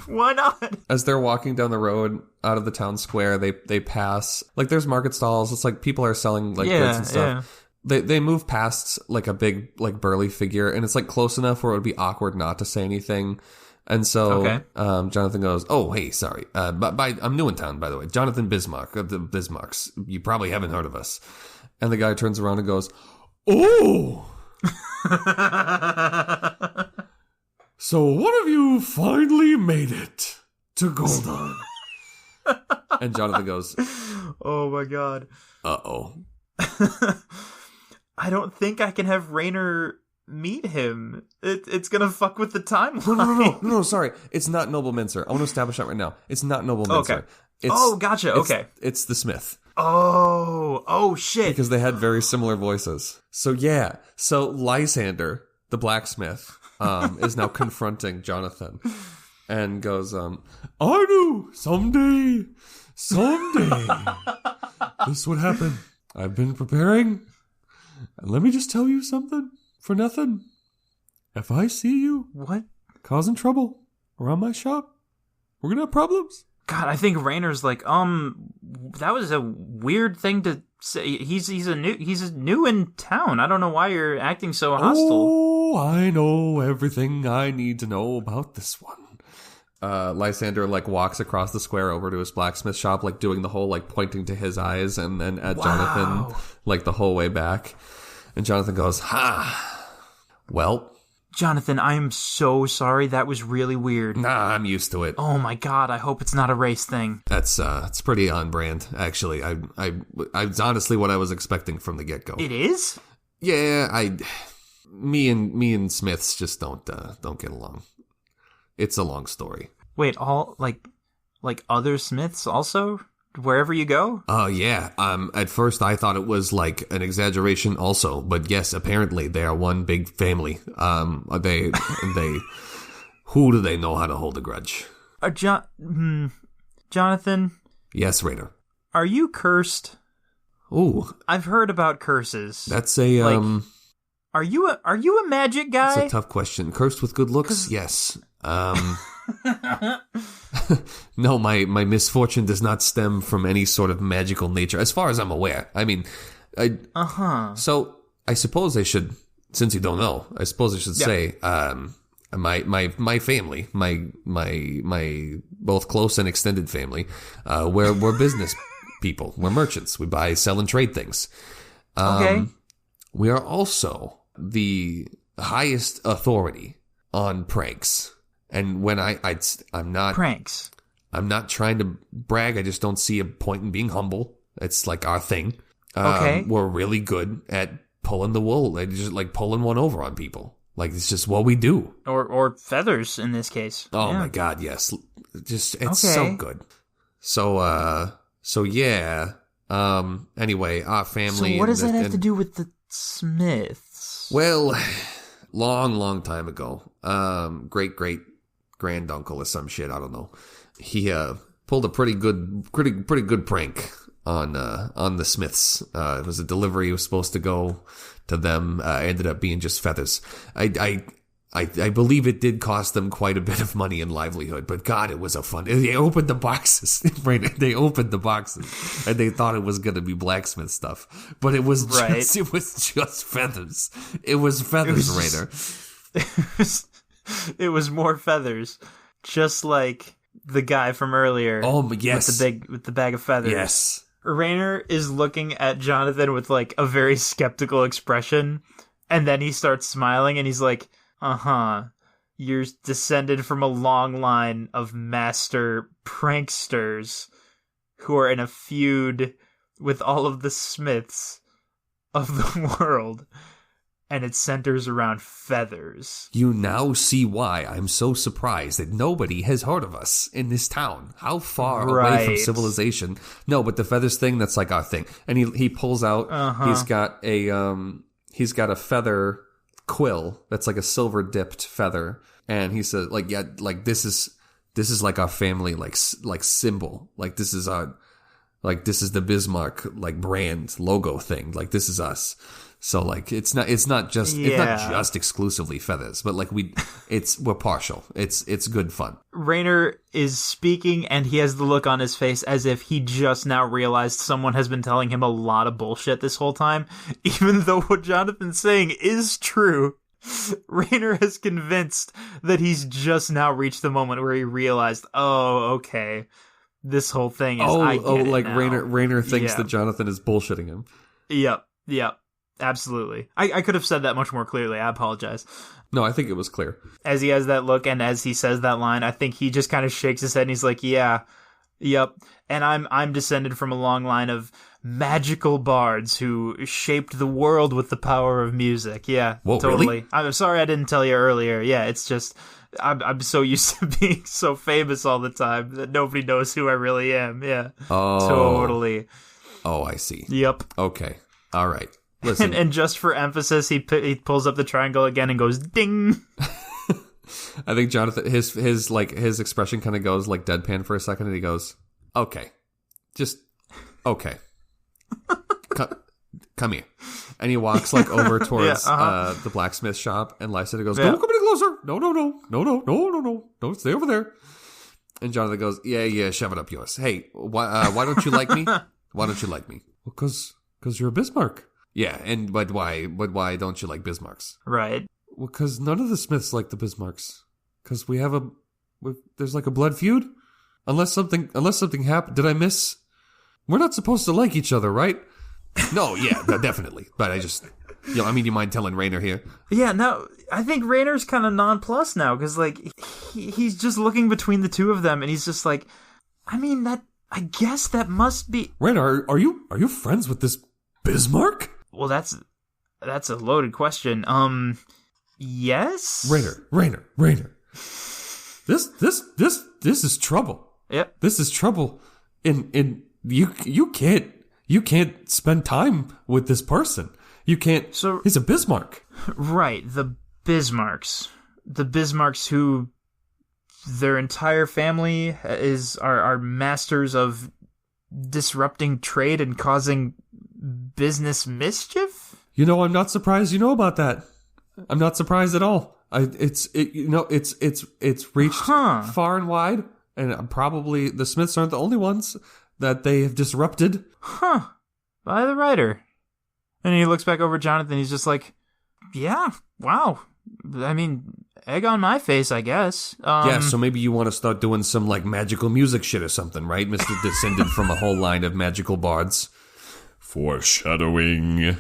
Why not? As they're walking down the road out of the town square, they pass like there's market stalls. It's like people are selling like goods and stuff. Yeah. They move past like a big like burly figure, and it's like close enough where it would be awkward not to say anything. And so Jonathan goes, "Oh, hey, sorry, I'm new in town, by the way. Jonathan Bismarck of the Bismarcks. You probably haven't heard of us." And the guy turns around and goes, "Oh." So one of you finally made it to Goldon. And Jonathan goes, oh my god. Uh-oh. I don't think I can have Rainer meet him. It's gonna fuck with the timeline. No, sorry. It's not Noble Mincer. I want to establish that right now. It's not Noble Mincer. Okay. Gotcha. Okay. It's the Smith. Oh, shit. Because they had very similar voices. So yeah. So Lysander, the blacksmith, is now confronting Jonathan and goes, I knew someday this would happen. I've been preparing. And let me just tell you something for nothing. If I see you causing trouble around my shop, we're going to have problems. God, I think Rainer's like, that was a weird thing to say. He's new in town. I don't know why you're acting so hostile. Oh, I know everything I need to know about this one. Lysander like walks across the square over to his blacksmith shop, like doing the whole like pointing to his eyes and then at Jonathan like the whole way back. And Jonathan goes, "Ha! Well, Jonathan, I am so sorry. That was really weird." Nah, I'm used to it. Oh my god, I hope it's not a race thing. It's pretty on brand, actually. I it's honestly what I was expecting from the get go. It is? Yeah, me and Smiths just don't get along. It's a long story. Wait, all like other Smiths also? Wherever you go? Oh, yeah. At first I thought it was like an exaggeration also, but yes, apparently they are one big family. They who do they know how to hold a grudge? Jonathan? Yes, Rainer. Are you cursed? Ooh. I've heard about curses. That's a Are you a magic guy? That's a tough question. Cursed with good looks? Yes. No, my misfortune does not stem from any sort of magical nature, as far as I'm aware. I mean, So I suppose I should, since you don't know, I suppose I should say, my family, my both close and extended family, we're business people. We're merchants. We buy, sell, and trade things. Okay. We are also the highest authority on pranks. And when I'm not pranks. I'm not trying to brag. I just don't see a point in being humble. It's like our thing. Okay. We're really good at pulling the wool. Like just like pulling one over on people. Like it's just what we do. Or feathers in this case. Oh my god, yes. Just it's so good. So yeah. Anyway, our family. So what does that have to do with the Smiths? Well, long time ago, great granduncle or some shit, I don't know. He pulled a pretty good prank on the Smiths. It was a delivery. It was supposed to go to them. Ended up being just feathers. I believe it did cost them quite a bit of money and livelihood, but God, it was a fun. They opened the boxes, right? They opened the boxes, and they thought it was going to be blacksmith stuff, but it was just feathers. It was feathers, Rainer. It was more feathers, just like the guy from earlier. Oh yes, with the bag of feathers. Yes. Rainer is looking at Jonathan with like a very skeptical expression, and then he starts smiling, and he's like, you're descended from a long line of master pranksters who are in a feud with all of the Smiths of the world. and it centers around feathers. You now see why I'm so surprised that nobody has heard of us in this town. How far away from civilization? No, but the feathers thing, that's like our thing. And he pulls out, he's got a feather quill that's like a silver dipped feather. And he says, like, yeah, like this is like our family, like symbol. Like this is the Bismarck, like, brand logo thing. Like, this is us. So, like, it's not just exclusively feathers, but like we're partial. It's good fun. Raynor is speaking and he has the look on his face as if he just now realized someone has been telling him a lot of bullshit this whole time. Even though what Jonathan's saying is true, Raynor is convinced that he's just now reached the moment where he realized, oh, okay, this whole thing is, I get it like now. Raynor thinks that Jonathan is bullshitting him. Yep. Absolutely. I could have said that much more clearly. I apologize. No, I think it was clear. As he has that look and as he says that line, I think he just kind of shakes his head and he's like, yeah, yep. And I'm descended from a long line of magical bards who shaped the world with the power of music. Yeah, whoa, totally. Really? I'm sorry I didn't tell you earlier. Yeah, it's just I'm so used to being so famous all the time that nobody knows who I really am. Yeah, totally. Oh, I see. Yep. Okay. All right. Listen. And just for emphasis, he pulls up the triangle again and goes ding. I think Jonathan, his expression kind of goes like deadpan for a second, and he goes, "Okay, just okay, come here." And he walks like over towards the blacksmith shop, and Lysander goes, "Don't come any closer! No, stay over there." And Jonathan goes, "Yeah, shove it up yours. Hey, why don't you like me? Why don't you like me? Well, cause you're a Bismarck." Yeah, but why don't you like Bismarcks? Right. Well, because none of the Smiths like the Bismarcks. Because there's like a blood feud. Unless something happened. Did I miss? We're not supposed to like each other, right? No, yeah, definitely. But I just, you mind telling Raynor here? Yeah, no, I think Raynor's kind of nonplussed now because like he's just looking between the two of them, and he's just like, I guess that must be. Raynor, are you friends with this Bismarck? Well, that's a loaded question. Yes. Raynor. This is trouble. Yep. This is trouble. In you can't spend time with this person. You can't. So he's a Bismarck. Right. The Bismarcks who their entire family are masters of disrupting trade and causing business mischief? I'm not surprised you know about that. I'm not surprised at all. It's reached far and wide, and probably the Smiths aren't the only ones that they have disrupted. By the writer. And he looks back over at Jonathan, he's just like, yeah, wow. Egg on my face, I guess. Yeah, so maybe you want to start doing some like magical music shit or something, right? Mr. Descended from a whole line of magical bards. Foreshadowing. Yeah.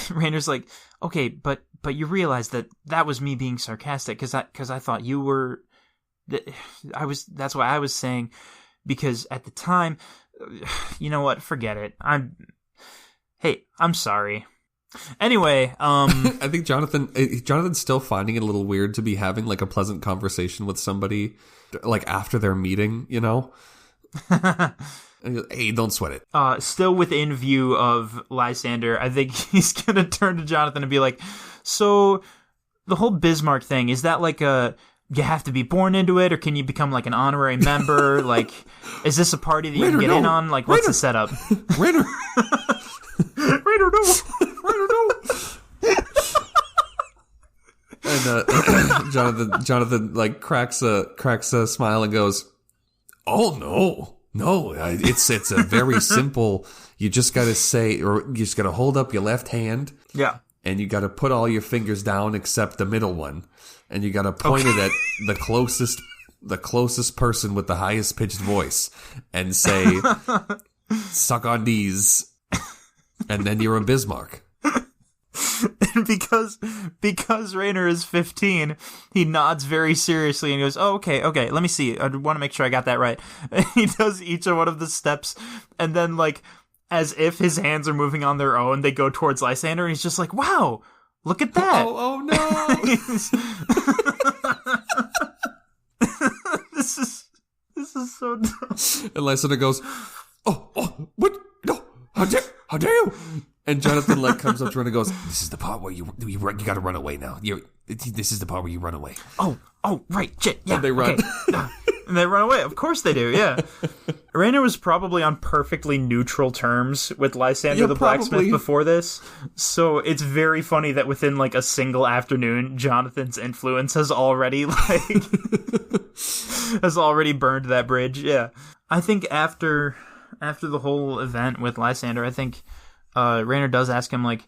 Raynor's like, okay, but you realize that was me being sarcastic because I thought you were. That's why I was saying, because at the time, you know what? Forget it. I'm sorry. Anyway, I think Jonathan's still finding it a little weird to be having like a pleasant conversation with somebody like after their meeting, Hey, don't sweat it. Still within view of Lysander, I think he's gonna turn to Jonathan and be like, so the whole Bismarck thing, is that like you have to be born into it, or can you become like an honorary member? Like, is this a party that you can get in on? Like, what's the setup? Raynor, no. And Jonathan like cracks a smile and goes, "Oh no, it's a very simple. You just gotta say, or you just gotta hold up your left hand, yeah, and you gotta put all your fingers down except the middle one, and you gotta point it at the closest person with the highest pitched voice, and say, suck on these, and then you're a Bismarck." And because Raynor is 15, he nods very seriously and goes, "Oh, okay, let me see. I want to make sure I got that right." And he does each of one of the steps, and then like as if his hands are moving on their own, they go towards Lysander, and he's just like, wow, look at that. Oh no. This is so dumb. And Lysander goes, oh, what? No, how dare you? And Jonathan like comes up to her and goes, this is the part where you got to run away now. This is the part where you run away. Oh, right, shit, yeah. And they run. Okay. And they run away. Of course they do, yeah. Rhaenyra was probably on perfectly neutral terms with Lysander the blacksmith before this. So it's very funny that within like a single afternoon, Jonathan's influence has already burned that bridge. Yeah. I think after the whole event with Lysander, I think Rhaenyra does ask him, like,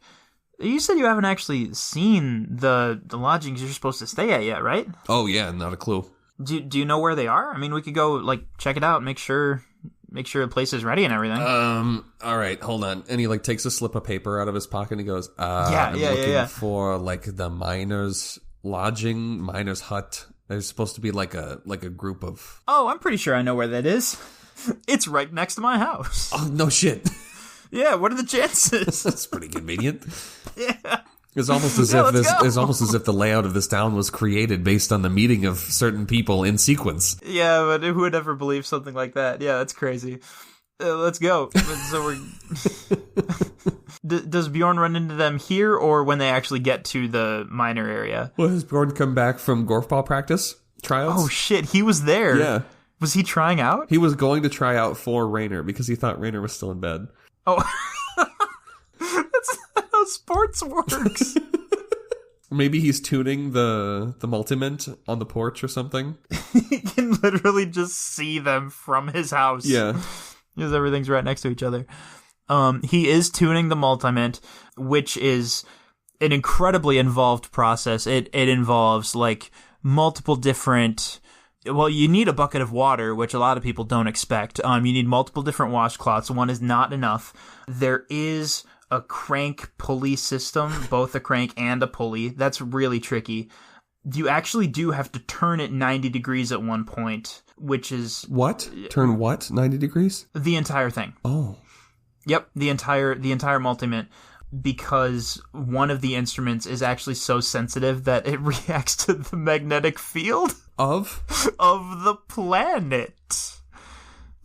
you said you haven't actually seen the lodgings you're supposed to stay at yet, right? Oh yeah, not a clue. Do you know where they are? I mean, we could go like check it out, make sure the place is ready and everything. All right, hold on. And he like takes a slip of paper out of his pocket and he goes, I'm looking for like the miners' lodging, miners' hut. There's supposed to be like a group of. Oh, I'm pretty sure I know where that is. It's right next to my house. Oh no shit. Yeah, what are the chances? That's pretty convenient. Yeah. It's almost as if the layout of this town was created based on the meeting of certain people in sequence. Yeah, but who would ever believe something like that? Yeah, that's crazy. Let's go. So does Bjorn run into them here, or when they actually get to the miner area? Well, has Bjorn come back from golfball practice tryouts? Oh shit, he was there. Yeah. Was he trying out? He was going to try out for Rhaenyra because he thought Rhaenyra was still in bed. Oh. That's not how sports works. Maybe he's tuning the multimint on the porch or something. He can literally just see them from his house. Yeah. Because everything's right next to each other. He is tuning the multimint, which is an incredibly involved process. It involves like multiple different. Well, you need a bucket of water, which a lot of people don't expect. You need multiple different washcloths. One is not enough. There is a crank pulley system, both a crank and a pulley. That's really tricky. You actually do have to turn it 90 degrees at one point, which is... What? Turn what? 90 degrees? The entire thing. Oh. Yep, the entire multimint. Because one of the instruments is actually so sensitive that it reacts to the magnetic field of the planet.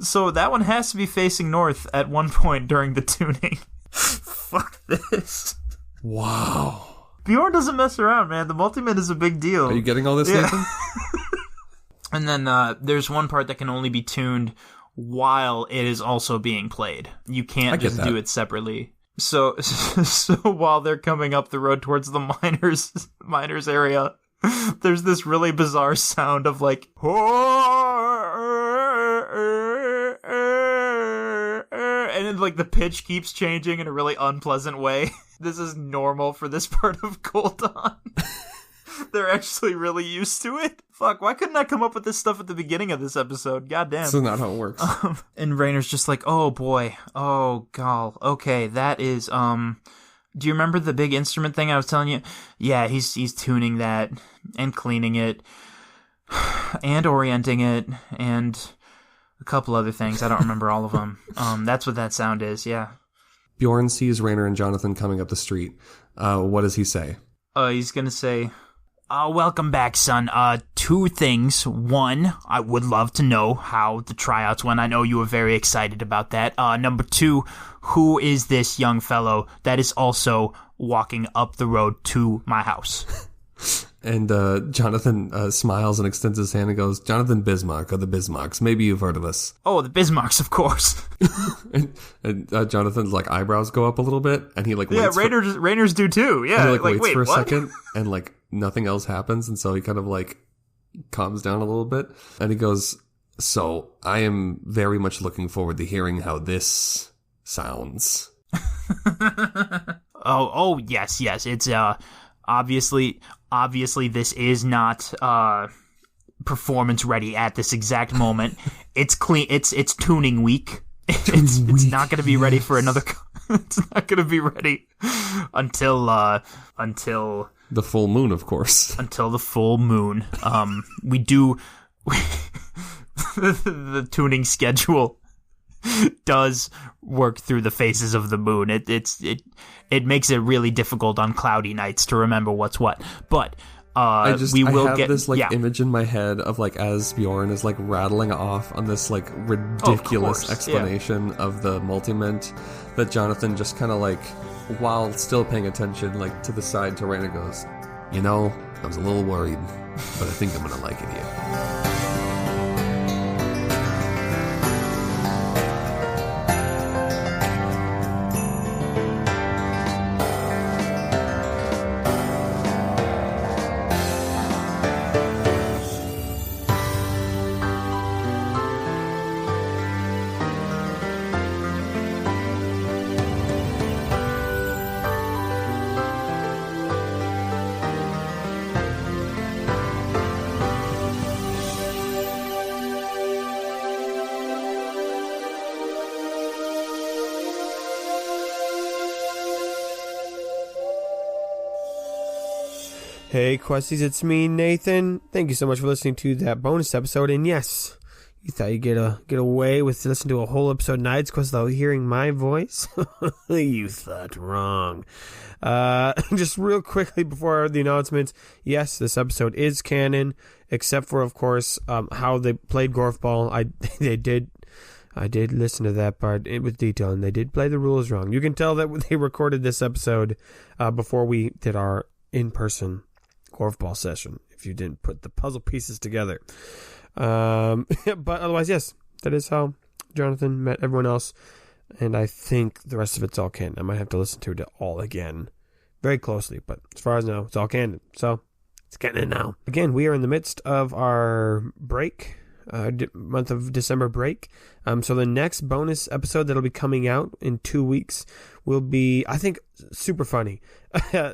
So that one has to be facing north at one point during the tuning. Fuck this. Wow. Bjorn doesn't mess around, man. The multimint is a big deal. Are you getting all this, Nathan? And then there's one part that can only be tuned while it is also being played. You can't just do it separately. So while they're coming up the road towards the miners area, there's this really bizarre sound of like, and then like the pitch keeps changing in a really unpleasant way. This is normal for this part of Cold Dawn. They're actually really used to it. Fuck, why couldn't I come up with this stuff at the beginning of this episode? Goddamn. That's not how it works. And Rainer's just like, oh boy, oh gall, okay, that is, do you remember the big instrument thing I was telling you? Yeah, he's tuning that, and cleaning it, and orienting it, and a couple other things. I don't remember all of them. That's what that sound is, yeah. Bjorn sees Rainer and Jonathan coming up the street. What does he say? He's gonna say, welcome back, son. Two things. One, I would love to know how the tryouts went. I know you were very excited about that. Number two, who is this young fellow that is also walking up the road to my house? And Jonathan smiles and extends his hand and goes, Jonathan Bismarck, or the Bismarcks. Maybe you've heard of us. Oh, the Bismarcks, of course. and Jonathan's like eyebrows go up a little bit, and he like waits. Yeah, Rainer's do too. Yeah, and he waits for a second, and like nothing else happens, and so he kind of like calms down a little bit, and he goes, so I am very much looking forward to hearing how this sounds. oh yes, it's obviously this is not performance ready at this exact moment. It's clean. It's tuning week. It's not going to be ready for another. It's not going to be ready until the full moon, of course. Until the full moon. We do the tuning schedule does work through the phases of the moon. It makes it really difficult on cloudy nights to remember what's what. But I have this image in my head of like as Bjorn is like rattling off on this like ridiculous explanation of the multimint, that Jonathan just kind of like, while still paying attention, like to the side to Raina goes, "You know, I was a little worried, but I think I'm gonna like it here." Hey Questies, it's me, Nathan. Thank you so much for listening to that bonus episode. And yes, you thought you'd get away with listening to a whole episode of Night's Quest without hearing my voice? You thought wrong. Just real quickly before the announcements, yes, this episode is canon, except for, of course, how they played Gorfball. I did listen to that part with detail, and they did play the rules wrong. You can tell that they recorded this episode before we did our in-person Gorfball session, if you didn't put the puzzle pieces together. But otherwise, yes, that is how Jonathan met everyone else, and I think the rest of it's all canon. I might have to listen to it all again very closely, but as far as I know, it's all canon. So it's canon now. Again, we are in the midst of our break, month of December break. So the next bonus episode that'll be coming out in 2 weeks will be, I think, super funny.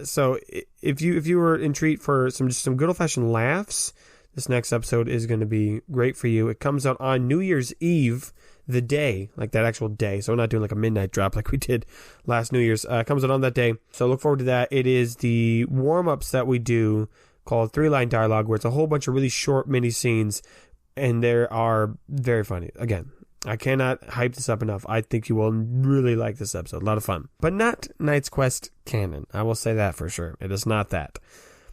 So if you were in treat for some good old fashioned laughs, this next episode is going to be great for you. It comes out on New Year's Eve, the day, like that actual day. So we're not doing like a midnight drop like we did last New Year's. It comes out on that day. So look forward to that. It is the warm-ups that we do called 3-Line Dialogue, where it's a whole bunch of really short mini scenes, and they are very funny. Again, I cannot hype this up enough. I think you will really like this episode. A lot of fun. But not Knight's Quest canon. I will say that for sure. It is not that.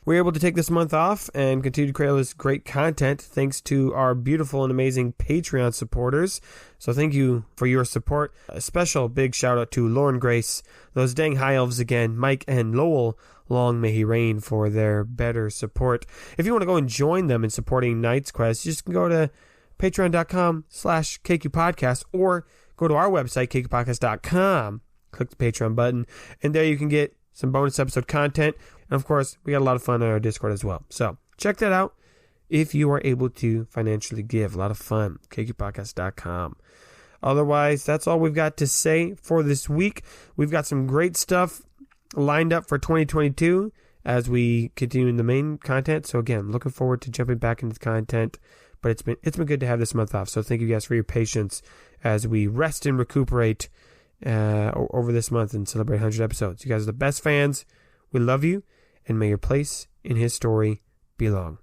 We're able to take this month off and continue to create all this great content thanks to our beautiful and amazing Patreon supporters. So thank you for your support. A special big shout out to Lauren Grace, those dang high elves again, Mike and Lowell. Long may he reign for their better support. If you want to go and join them in supporting Knight's Quest, you just can go to patreon.com/KQPodcast or go to our website, KQPodcast.com. Click the Patreon button, and there you can get some bonus episode content. And of course, we got a lot of fun on our Discord as well. So check that out if you are able to financially give. A lot of fun. KQPodcast.com. Otherwise, that's all we've got to say for this week. We've got some great stuff lined up for 2022 as we continue in the main content. So again, looking forward to jumping back into the content. But it's been good to have this month off. So thank you guys for your patience as we rest and recuperate over this month and celebrate 100 episodes. You guys are the best fans. We love you, and may your place in his story be long.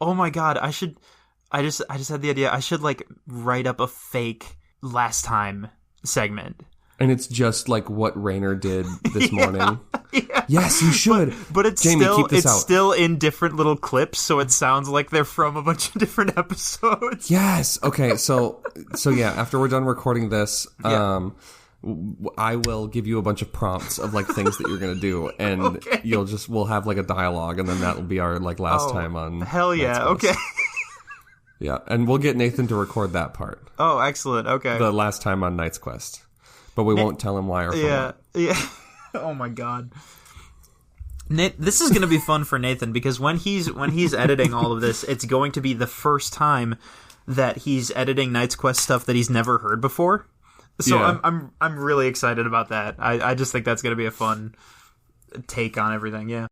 Oh my god, I just had the idea. I should like write up a fake last time segment. And it's just like what Rainer did this morning. Yeah. Yes, you should. But it's Jamie, still keep this out. Still in different little clips, so it sounds like they're from a bunch of different episodes. Yes. Okay. So yeah. After we're done recording this, I will give you a bunch of prompts of like things that you're gonna do, and okay. We'll have like a dialogue, and then that will be our like last time on. Hell yeah. Okay. Yeah, and we'll get Nathan to record that part. Oh, excellent. Okay. The last time on Knight's Quest. But we won't tell him why or for what. Yeah. Oh my god. This is going to be fun for Nathan because when he's editing all of this, it's going to be the first time that he's editing Knight's Quest stuff that he's never heard before. So yeah. I'm really excited about that. I just think that's going to be a fun take on everything. Yeah.